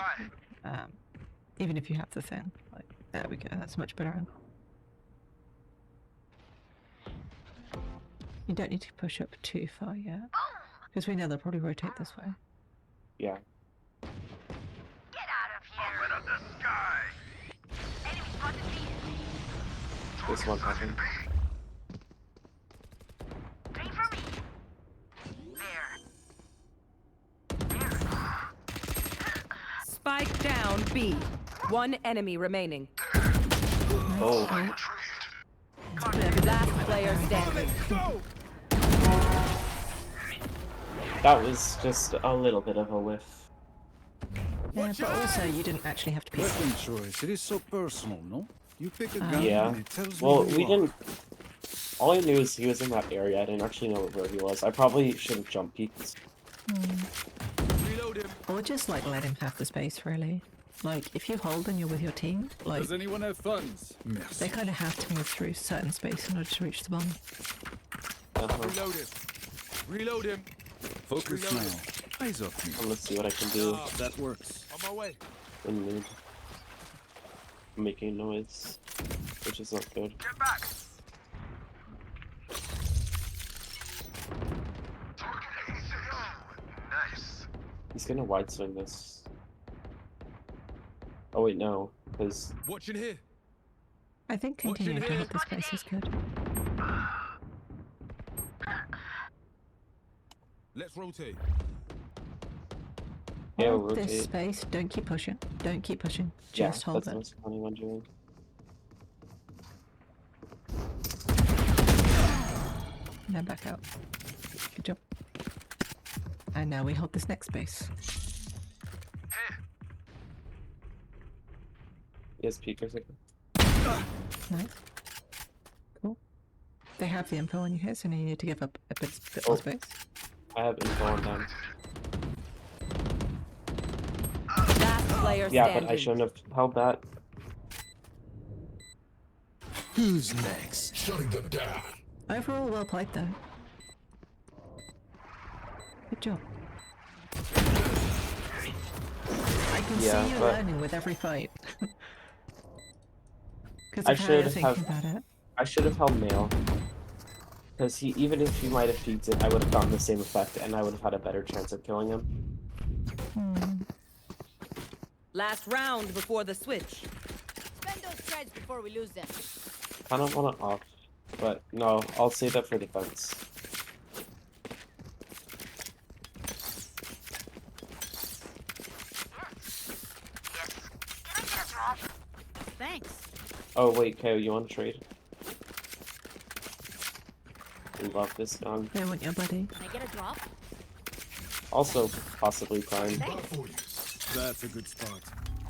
Even if you have the thing. Like, there we go. That's much better angle. You don't need to push up too far yet. Because we know they'll probably rotate this way. Yeah. Get out of here! Open up the sky! Enemy spotted B. This one happened. Three for me. There. Spike down B. One enemy remaining. Oh. Last player standing. Go! That was just a little bit of a whiff. Yeah, but also you didn't actually have to pick. Weapon choice, it is so personal, no? You pick a gun Yeah. and it tells Well, me who we you didn't. All I knew is he was in that area. I didn't actually know where he was. I probably should have jump peeked. Reload him. Or just like let him have the space, really. Like, if you hold and you're with your team, like, Does anyone have funds? Merci. they kind of have to move through certain space in order to reach the bomb. Reload him. Reload him. Focus Reload now. Eyes off me. I'm gonna see what I can do. That works. On my way. In mid. Making noise, which is not good. Get back! Nice. He's gonna wide swing this. Oh wait, no, because Watching here. I think continuing to hold the space is good. Let's rotate. yeah, we'll Hold this rotate. space. Don't keep pushing. Don't keep pushing. Yeah, Just hold that's it. what I was planning on doing. And then back out. Good job. And now we hold this next space. Yes, peekers. Nice. Cool. They have the info on you here, so now you need to give up a bit Oh. more space. I have info on them. Last player Yeah, standing. but I shouldn't have held that. Who's next? Shutting them down. Overall, well played though. Good job. I can Yeah, see you but- learning with every fight. Because I of how you're should thinking have- about it. I should have held male. Because he, even if he might have peeked it, I would have gotten the same effect, and I would have had a better chance of killing him. Last round before the switch. Spend those treads before we lose them. I don't want to off, but no, I'll save that for defense. Can I get a drop? Thanks. Oh wait, Ko, you want to trade? We love this gun. They want your buddy. Can I get a drop? Also, possibly prime. Not for you. That's a good spot.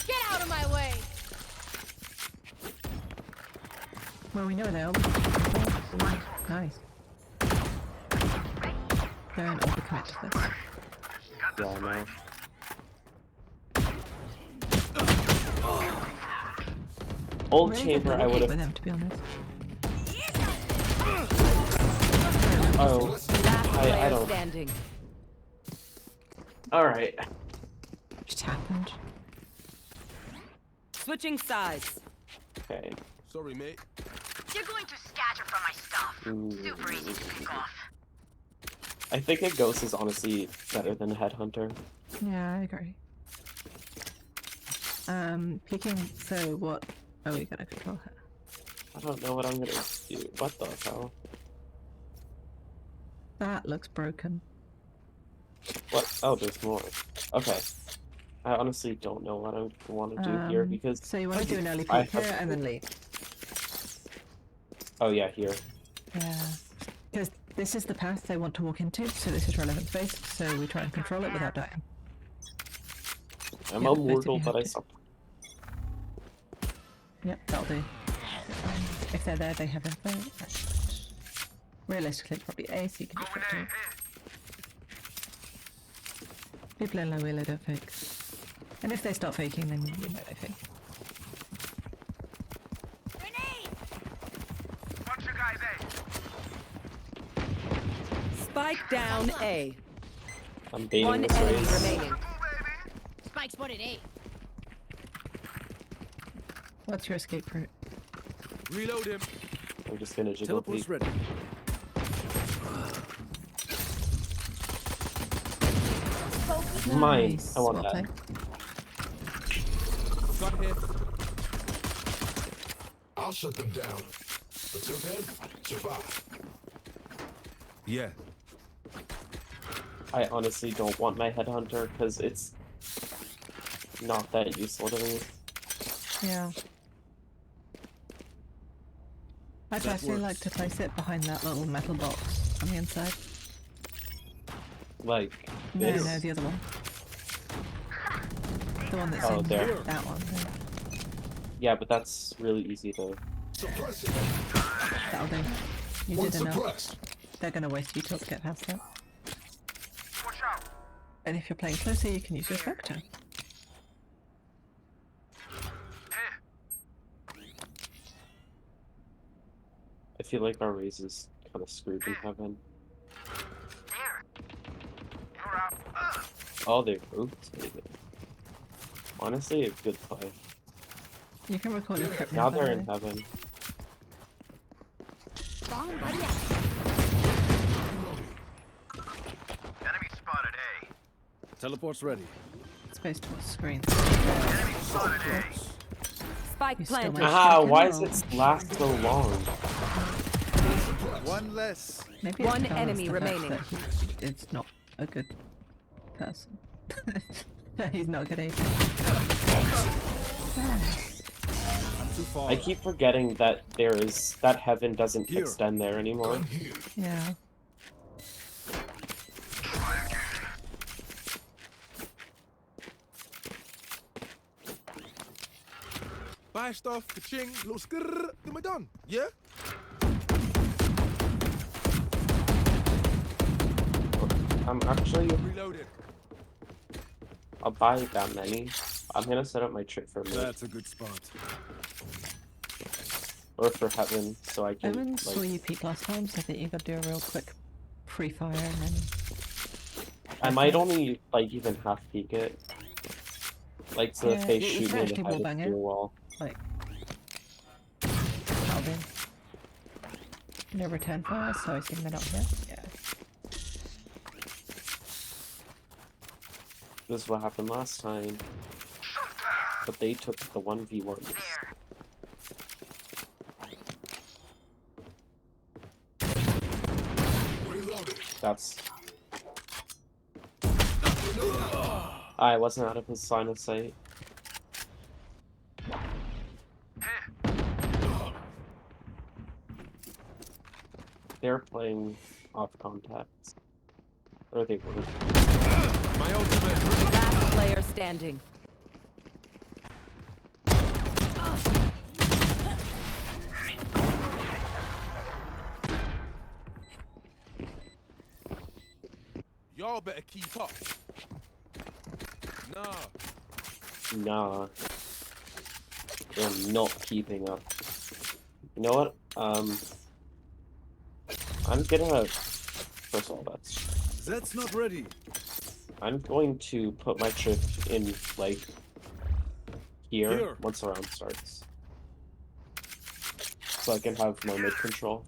Get out of my way! Well, we know they are. Nice. Don't overcommit to this. Yeah, I know. Old Really chamber, good I would with have. them, to be honest. Oh, Last I player don't. standing. All right. Just happened. Switching sides. Okay. Sorry, mate. You're going to scatter from my stuff. Super easy to pick off. I think a ghost is honestly better than a headhunter. Yeah, I agree. Peeking, so what? Oh, we gotta control her. I don't know what I'm gonna do. What the hell? That looks broken. What? Oh, there's more. Okay. I honestly don't know what I want to do here because. So you want to do an early I peek here have- and then leave. Oh yeah, here. Yeah. Because this is the path they want to walk into, so this is relevant space, so we try and control it without dying. I'm Yeah, a both of mortal, you but I have to. suck. Yep, that'll do. If they're there, they have info. Realistically, it's probably A, so you can just flip to it. People in low wheeler don't fake. And if they start faking, then you know they fake. Grenade! Spike down A. I'm baiting One this enemy race. remaining. Spike spotted A. What's your escape route? Reload him. I'm just gonna jiggle Teleport's peek. ready. Mine. Nice. I want Well that. played. Gun here. I'll shut them down. Until then, survive. Yeah. I honestly don't want my headhunter because it's not that useful to me. Yeah. I personally like to place it behind that little metal box on the inside. Like No, this. no, the other one. The one that's Oh, in there. that one. Yeah, but that's really easy to. Suppress it. That'll do. You One did enough. suppressed. They're gonna waste you till to get past that. Watch out. And if you're playing closer, you can use your spectre. I feel like our race is kind of screwed in heaven. Here. You're out. Oh, they rotated. Honestly, a good play. You can record your trip Now by they're the in way. heaven. Bomb buddy out. Enemy spotted A. Teleport's ready. It's based on the screen. Enemy spotted A. Spike You still planted. might- Ah, why Chicken does it last so long? One less. Maybe One it's enemy the fact remaining. that it's not a good person. He's not good at I'm too far. I keep forgetting that that heaven doesn't Here. extend there anymore. Gun here. Yeah. Buy stuff, ka-ching, little skrrr, then we're done. Yeah? I'm actually. Reloaded. I'll buy that many. I'm gonna set up my trip for mid That's a good spot. or for heaven, so I can Evan saw like. you peek last time, so I think you got to do a real quick pre-fire and then. I might only like even half peek it, like so if Yeah, they you shoot can me in actually the head, wallbang it's it. through a wall. Like. That'll do. No return fire, so I assume they're not here. Yeah. This is what happened last time, but they took the 1v1s. There. Reloaded. That's. I wasn't out of his line of sight. They're playing off contact. Or they were. My ultimate. Last player standing. Y'all better keep up. Nah. Nah. They're not keeping up. You know what? I'm gonna. First of all, That's not ready. I'm going to put my trip in, like, here. Once the round starts. So I can have my mid control.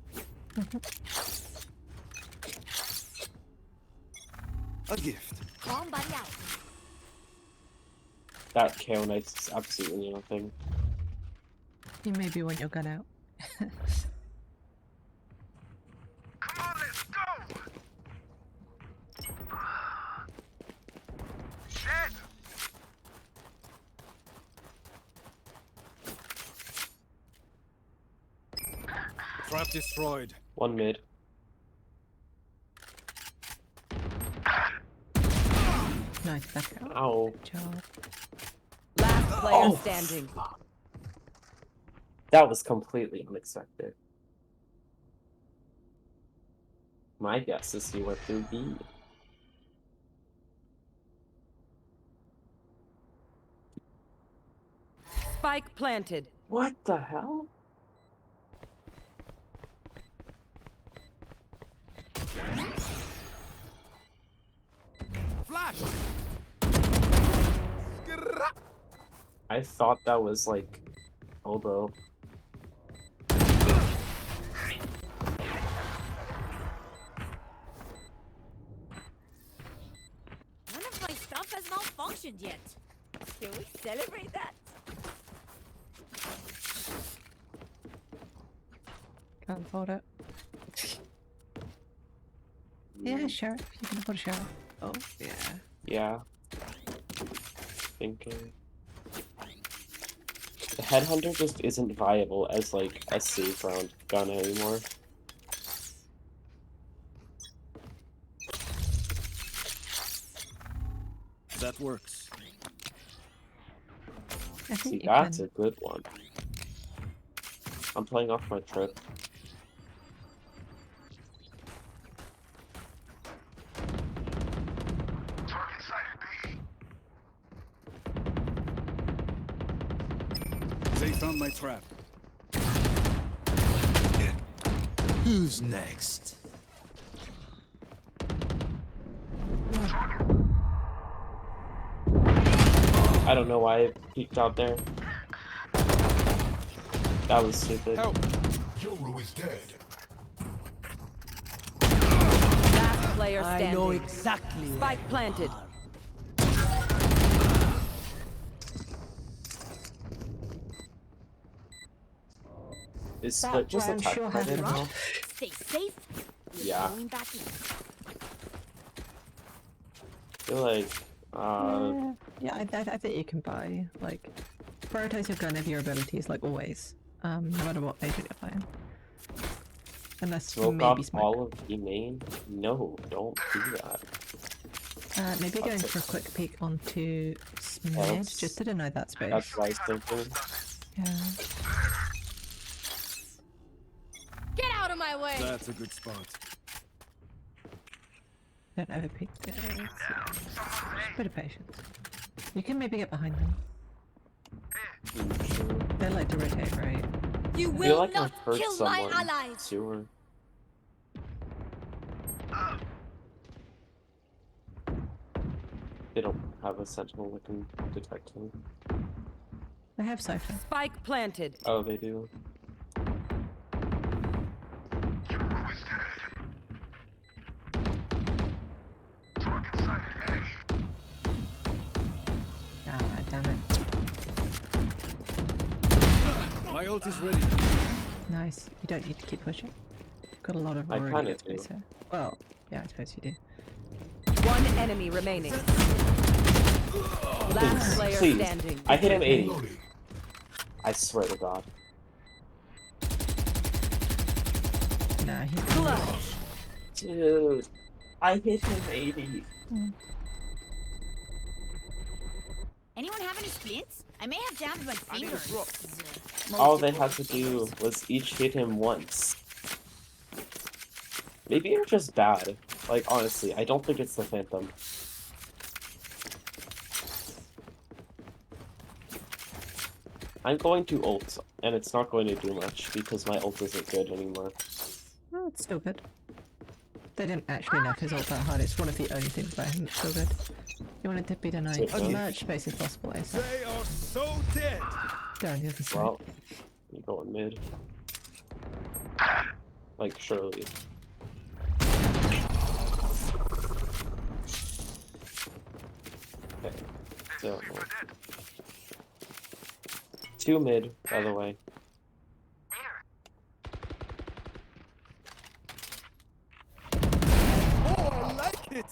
A gift. Bomb buddy out. That KO Knights is absolutely nothing. You maybe want your gun out. Come on, let's go. Shit. Trap destroyed. One mid. Nice, back out. Ow. Good job. Last player Oh. standing. That was completely unexpected. My guess is he went through B. Spike planted. What the hell? Flash! I thought that was like elbow. None of my stuff has malfunctioned yet. Can we celebrate that? Can't afford it. Yeah, sure. You can afford a shower. Oh, yeah. Yeah. Thinking. The headhunter just isn't viable as like a safe round gun anymore. That works. I think See, you that's can. a good one. I'm playing off my trip. They found my trap. Who's next? I don't know why it peeked out there. That was stupid. Help! Yoru is dead. Last player I standing. know exactly where Spike you planted. are. Is split just a round touch sure better happened. now? Stay safe. We're Yeah. going back in. I feel like Yeah, I think you can buy, like, prioritize your gun over your abilities, like always. No matter what agent you're playing. Unless smoke maybe off smoke. all of the main? No, don't do that. Maybe going That's for a quick peek onto mid, that's- just to deny that space. That's what I was thinking. Yeah. Get out of my way! That's a good spot. Don't overpeak it. Just a bit of patience. You can maybe get behind them. Sure. They like to rotate, right? You I feel will like not I've heard kill my someone allies! sewer. They don't have a sentinel that can detect him. They have Cypher. Spike planted. Oh, they do. Ah, damn it. My ult is ready. Nice. You don't need to keep pushing. Got a lot of I already kinda good space do. here. Well, yeah, I suppose you do. One enemy remaining. Last player Please. standing. I hit him 80. Loading. I swear to God. Nah, he's Clutch. Dude, I hit him 80. Anyone have any splints? I may have jammed my I need a fingers. drop. All they had to do was each hit him once. Maybe you're just bad. Like, honestly, I don't think it's the Phantom. I'm going to ult, and it's not going to do much because my ult isn't good anymore. well, it's still good. They didn't actually nerf his ult that hard. It's one of the only things about him that's still good. You want it to be denied So as good. much space as possible, ASAP. They are so dead! They're on the other side. Well, you going mid. Like, surely. Okay. So, two mid, by the way. Oh, I like it!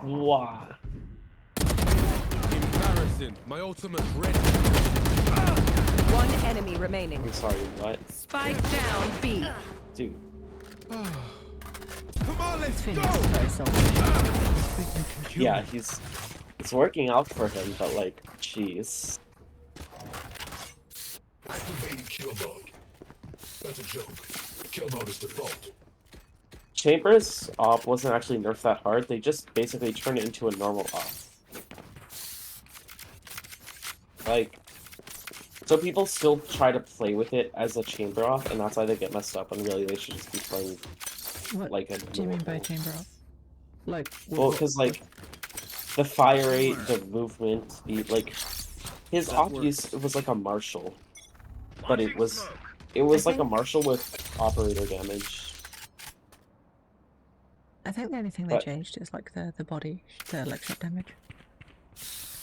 Wow. Embarrassing. My ultimate's ready. One enemy remaining. I'm sorry, what? Spike down B. Dude. Come on, let's Phoenix go! is very selfish. Yeah, it's working out for him, but like, jeez. Activating kill mode. That's a joke. Kill mode is default. Chambers op wasn't actually nerfed that hard, they just basically turned it into a normal op. Like, so people still try to play with it as a chamber off, and that's why they get messed up, and really they should just be playing What like a do you mean by normal- chamber off? Like, Well, because like the fire rate, the movement, the like his That op works. use was like a marshal, but it was like a think- marshal with operator damage. I think the only thing they But- changed is like the body, the electric damage.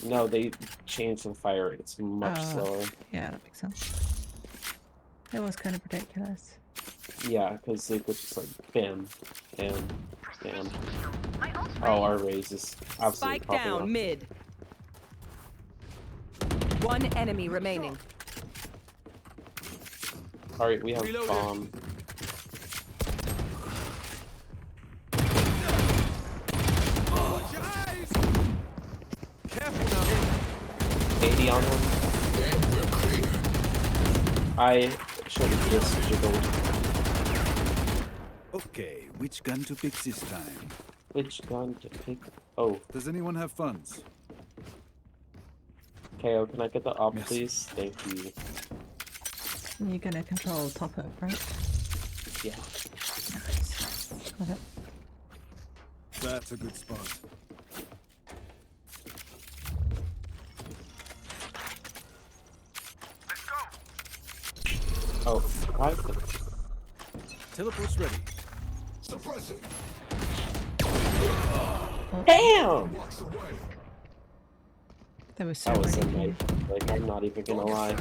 No, they changed the fire rate. It's much slower. Yeah, that makes sense. It was kind of ridiculous. Yeah, because they could just like bam, bam, bam. My ult's Oh, ready. our raise is absolutely Spike popping down off. mid. One enemy remaining. All right, we have Reloaded. bomb. Watch your eyes! Careful now. 80 on him. And we're clear. I should have just jiggled. Okay, which gun to pick this time? Which gun to pick? Oh, Does anyone have funds? KO, can I get the op, Yes. please? Thank you. You're gonna control top up, right? Yeah. Nice. Love it. That's a good spot. Oh, I Teleport's ready. Suppressing. Damn! Walks away. There was so That was many. a nice. Like, I'm not even gonna lie.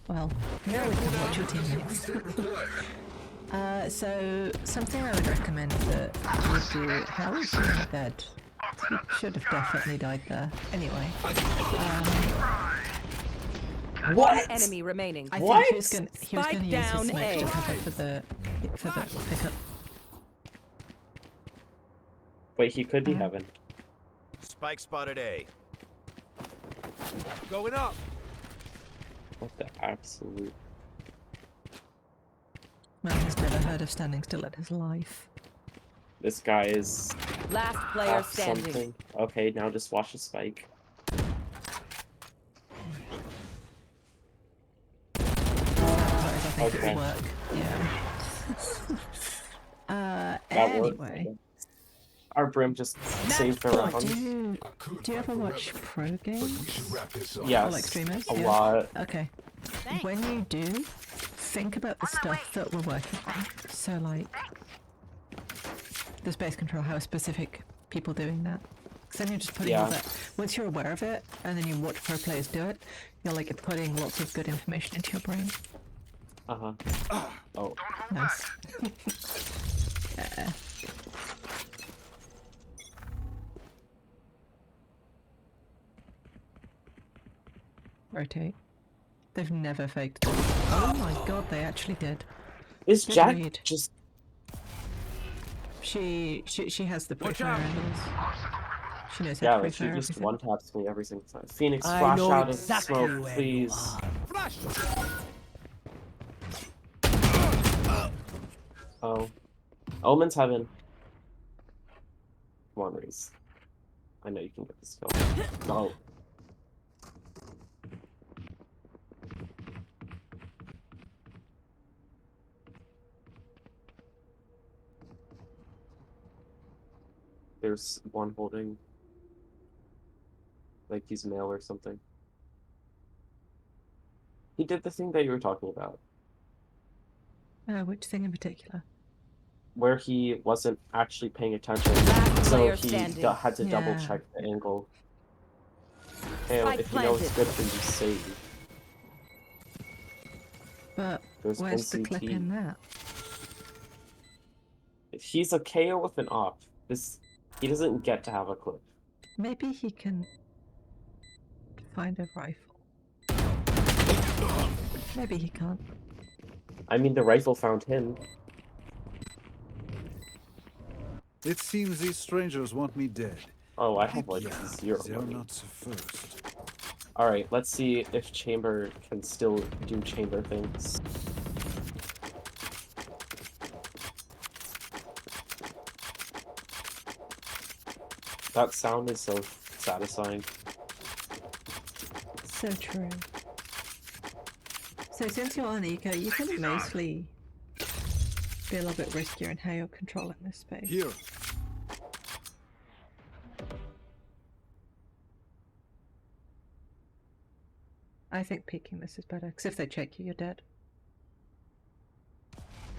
Well, now we can watch your teammates. So something I would recommend that you do. How is he dead? He should have definitely died there. Anyway, One enemy remaining. I What? think he was gonna Spike use his down smoke A. to cover for the pickup. Wait, he could be heaven. Spike spotted A. Going up. What the absolute? Man has never heard of standing still in his life. This guy is Last player off standing. something. Okay, now just watch the spike. I think it Okay. will work. Yeah. That worked. Anyway, Our brim just saved the round. do you ever watch pro But games? we should wrap this up. Yes, Or like streamers? a Yeah. lot. Okay. When you do, think about the stuff that we're working on. So like the space control, how specific people doing that. Because then you're just putting all Yeah. that. Once you're aware of it, and then you watch pro players do it, you're like putting lots of good information into your brain. Uh huh. Oh, Nice. Rotate. They've never faked. Oh my god, they actually did. is Good Jack read. just? She has the Watch pre-fire out. angles. She knows how Yeah, to like she pre-fire just everything. one taps me every single time. Phoenix, I flash know out exactly of smoke, where please. you are. Flash. Oh, Omen's heaven. Come on, Reese. I know you can get this kill. Oh. There's one holding, like he's male or something. He did the thing that you were talking about, Which thing in particular? where he wasn't actually paying attention, Last so player he standing. had to double Yeah. check the angle. Hey, Spike if you know it's planted. good for you, save. But There's where's the clip NCT. in that? He's a KO with an op. He doesn't get to have a clip. Maybe he can find a rifle. Maybe he can't. I mean, the rifle found him. It seems these strangers want me dead. Oh, I have like Yeah, 0 they're money. not so first. All right, let's see if Chamber can still do Chamber things. That sound is so satisfying. So true. So since you're on eco, you can mostly be a little bit riskier in how you're controlling this space. Here. I think peeking this is better, because if they check you, you're dead.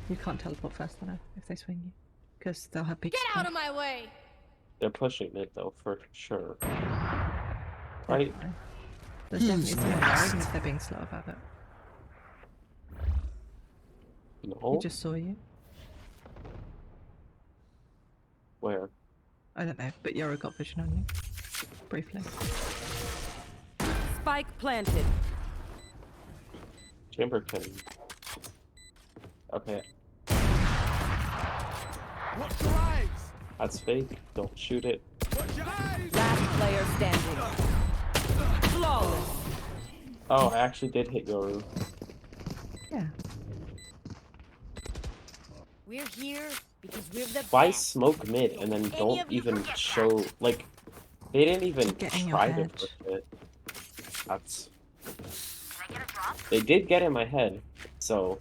You can't teleport fast enough if they swing you, because they'll have peek. Get out of my way! They're pushing it though, for sure. Right? There's definitely something there, even if they're being slow about it. No? He just saw you. Where? I don't know, but Yoro got vision on you. Briefly. Spike planted. Chamber cannon. Okay, Watch your eyes! that's fake. Don't shoot it. Watch your eyes! Last player standing. Flawless. Oh, I actually did hit Yoru. Yeah. We're here because we're the Why best. smoke mid and then don't even show, like, they didn't even Get in your try to head. push it. That's... Can I get a drop? They did get in my head, so...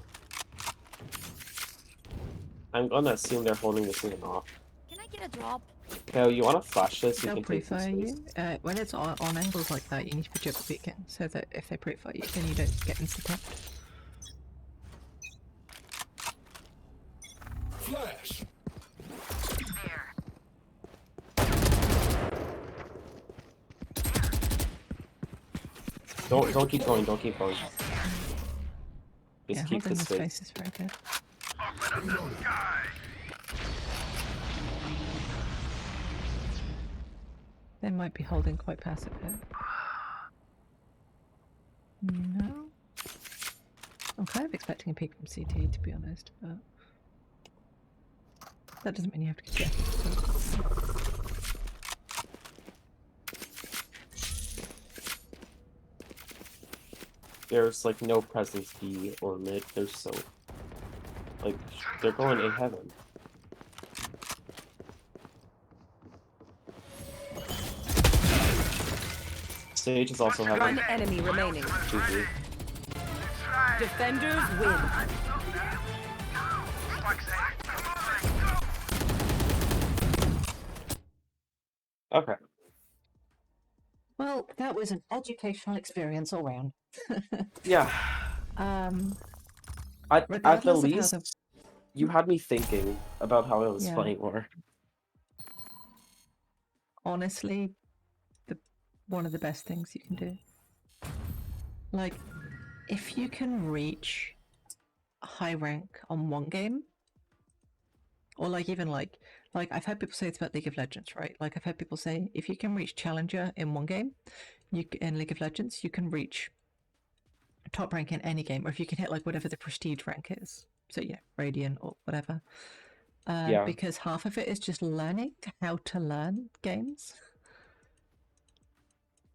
I'm gonna assume they're holding this thing off. Can I get a drop? Kale, you wanna flash this? You They'll can take some pre-fire space. you. When it's on angles like that, you need to put your beacon so that if they pre-fire you, then you don't get insta-tapped. Flash. There. Don't keep going, don't keep going. Just Yeah, keep holding the the space. space is very good. They might be holding quite passive here. No. I'm kind of expecting a peek from CT, to be honest, but that doesn't mean you have to get it. There's like no presence B or mid. There's so like they're going in heaven. Sage is also One heaven. enemy remaining. GG. Defenders win. Okay. Well, that was an educational experience all round. Yeah. At the Regardless of how least, you had me thinking about how I was Yeah. playing more. Honestly, one of the best things you can do. Like, if you can reach a high rank on one game, or like even like I've heard people say it's about League of Legends, right? Like I've heard people say if you can reach Challenger in one game, in League of Legends, you can reach top rank in any game, or if you can hit like whatever the prestige rank is. So yeah, Radiant or whatever. Yeah. Because half of it is just learning how to learn games.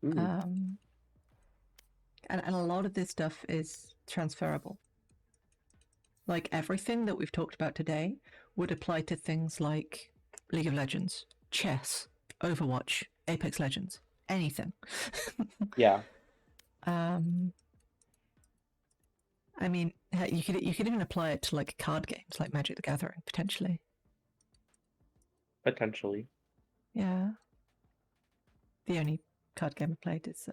Mm. And a lot of this stuff is transferable. Like everything that we've talked about today would apply to things like League of Legends, chess, Overwatch, Apex Legends, anything. Yeah. I mean, you could even apply it to like card games like Magic the Gathering potentially. Potentially. Yeah. The only card game I played is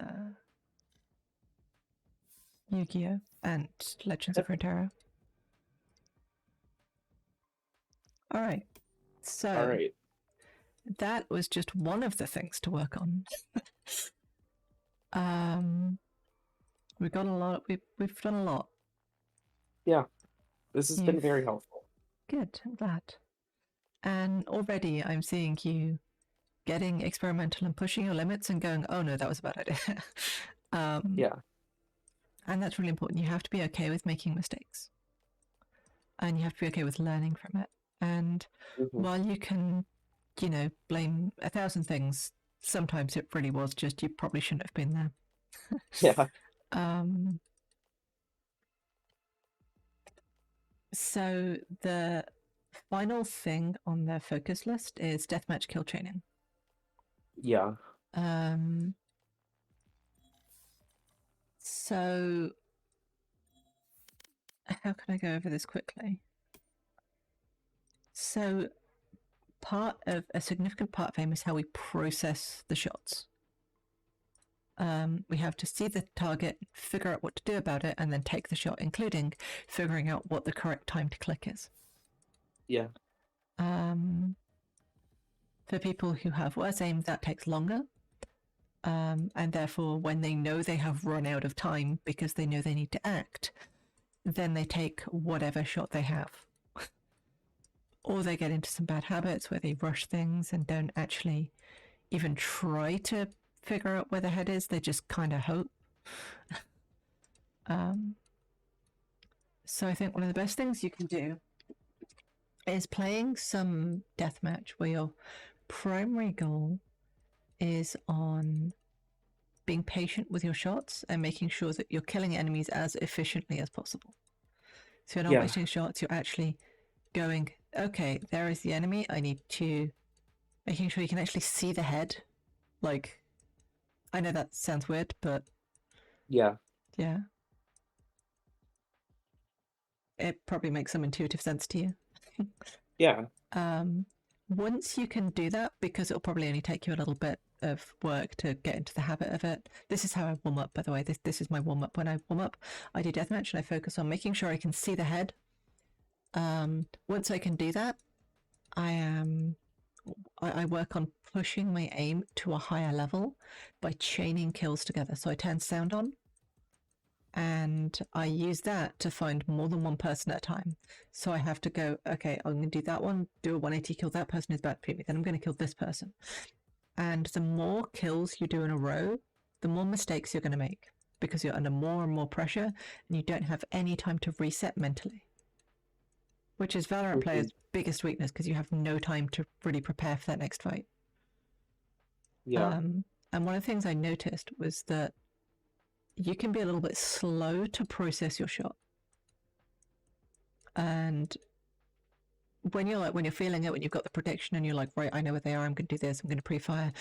Yu-Gi-Oh! And Legends of Runeterra. Alright. So All right. that was just one of the things to work on. We've got a lot we've done a lot. Yeah. This has been You've- very helpful. Good, I'm glad. And already I'm seeing you getting experimental and pushing your limits and going, oh no, that was a bad idea. Yeah. And that's really important. You have to be okay with making mistakes. And you have to be okay with learning from it. And Mhm. while you can, blame 1,000 things, sometimes it really was just you probably shouldn't have been there. Yeah. So the final thing on the focus list is deathmatch kill training. Yeah. So how can I go over this quickly? So, a significant part of aim is how we process the shots. We have to see the target, figure out what to do about it, and then take the shot, including figuring out what the correct time to click is. Yeah. For people who have worse aim, that takes longer. And therefore, when they know they have run out of time because they know they need to act, then they take whatever shot they have. Or they get into some bad habits where they rush things and don't actually even try to figure out where the head is. They just kind of hope. So I think one of the best things you can do is playing some deathmatch where your primary goal is on being patient with your shots and making sure that you're killing enemies as efficiently as possible. So you're not wasting shots, you're actually going, okay, there is the enemy, I need to... Making sure you can actually see the head. Like, I know that sounds weird, but... Yeah. Yeah. It probably makes some intuitive sense to you. Yeah. Once you can do that, because it'll probably only take you a little bit of work to get into the habit of it. This is how I warm up, by the way. This is my warm up. When I warm up, I do deathmatch and I focus on making sure I can see the head. Once I can do that, I work on pushing my aim to a higher level by chaining kills together. So I turn sound on, and I use that to find more than one person at a time. So I have to go, okay, I'm going to do that one, do a 180, kill that person who's about to beat me, then I'm going to kill this person. And the more kills you do in a row, the more mistakes you're going to make, because you're under more and more pressure and you don't have any time to reset mentally. Which is Valorant players' biggest weakness, because you have no time to really prepare for that next fight. Yeah. And one of the things I noticed was that you can be a little bit slow to process your shot. And when you're feeling it, when you've got the prediction and you're like, right, I know where they are, I'm going to do this, I'm going to pre-fire,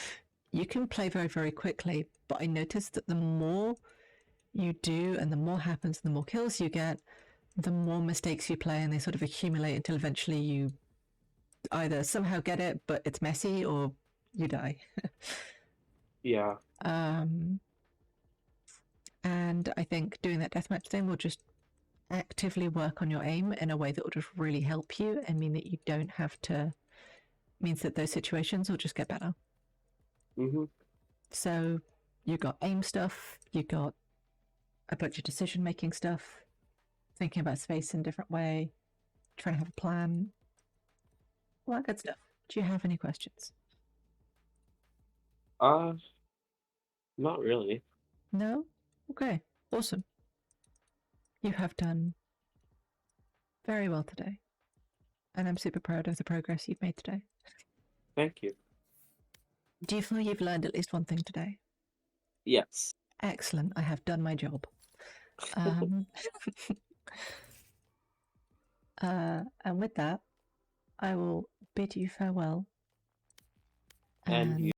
you can play very, very quickly. But I noticed that the more you do and the more happens, the more kills you get, the more mistakes you play, and they sort of accumulate until eventually you either somehow get it, but it's messy, or you die. Yeah. And I think doing that deathmatch thing will just actively work on your aim in a way that will just really help you and mean that you don't have to... means that those situations will just get better. So you got aim stuff, you got a bunch of decision-making stuff, thinking about space in a different way, trying to have a plan, all that good stuff. Do you have any questions? Not really. No? Okay, awesome. You have done very well today, and I'm super proud of the progress you've made today. Thank you. Do you feel you've learned at least one thing today? Yes. Excellent, I have done my job. And with that, I will bid you farewell. And you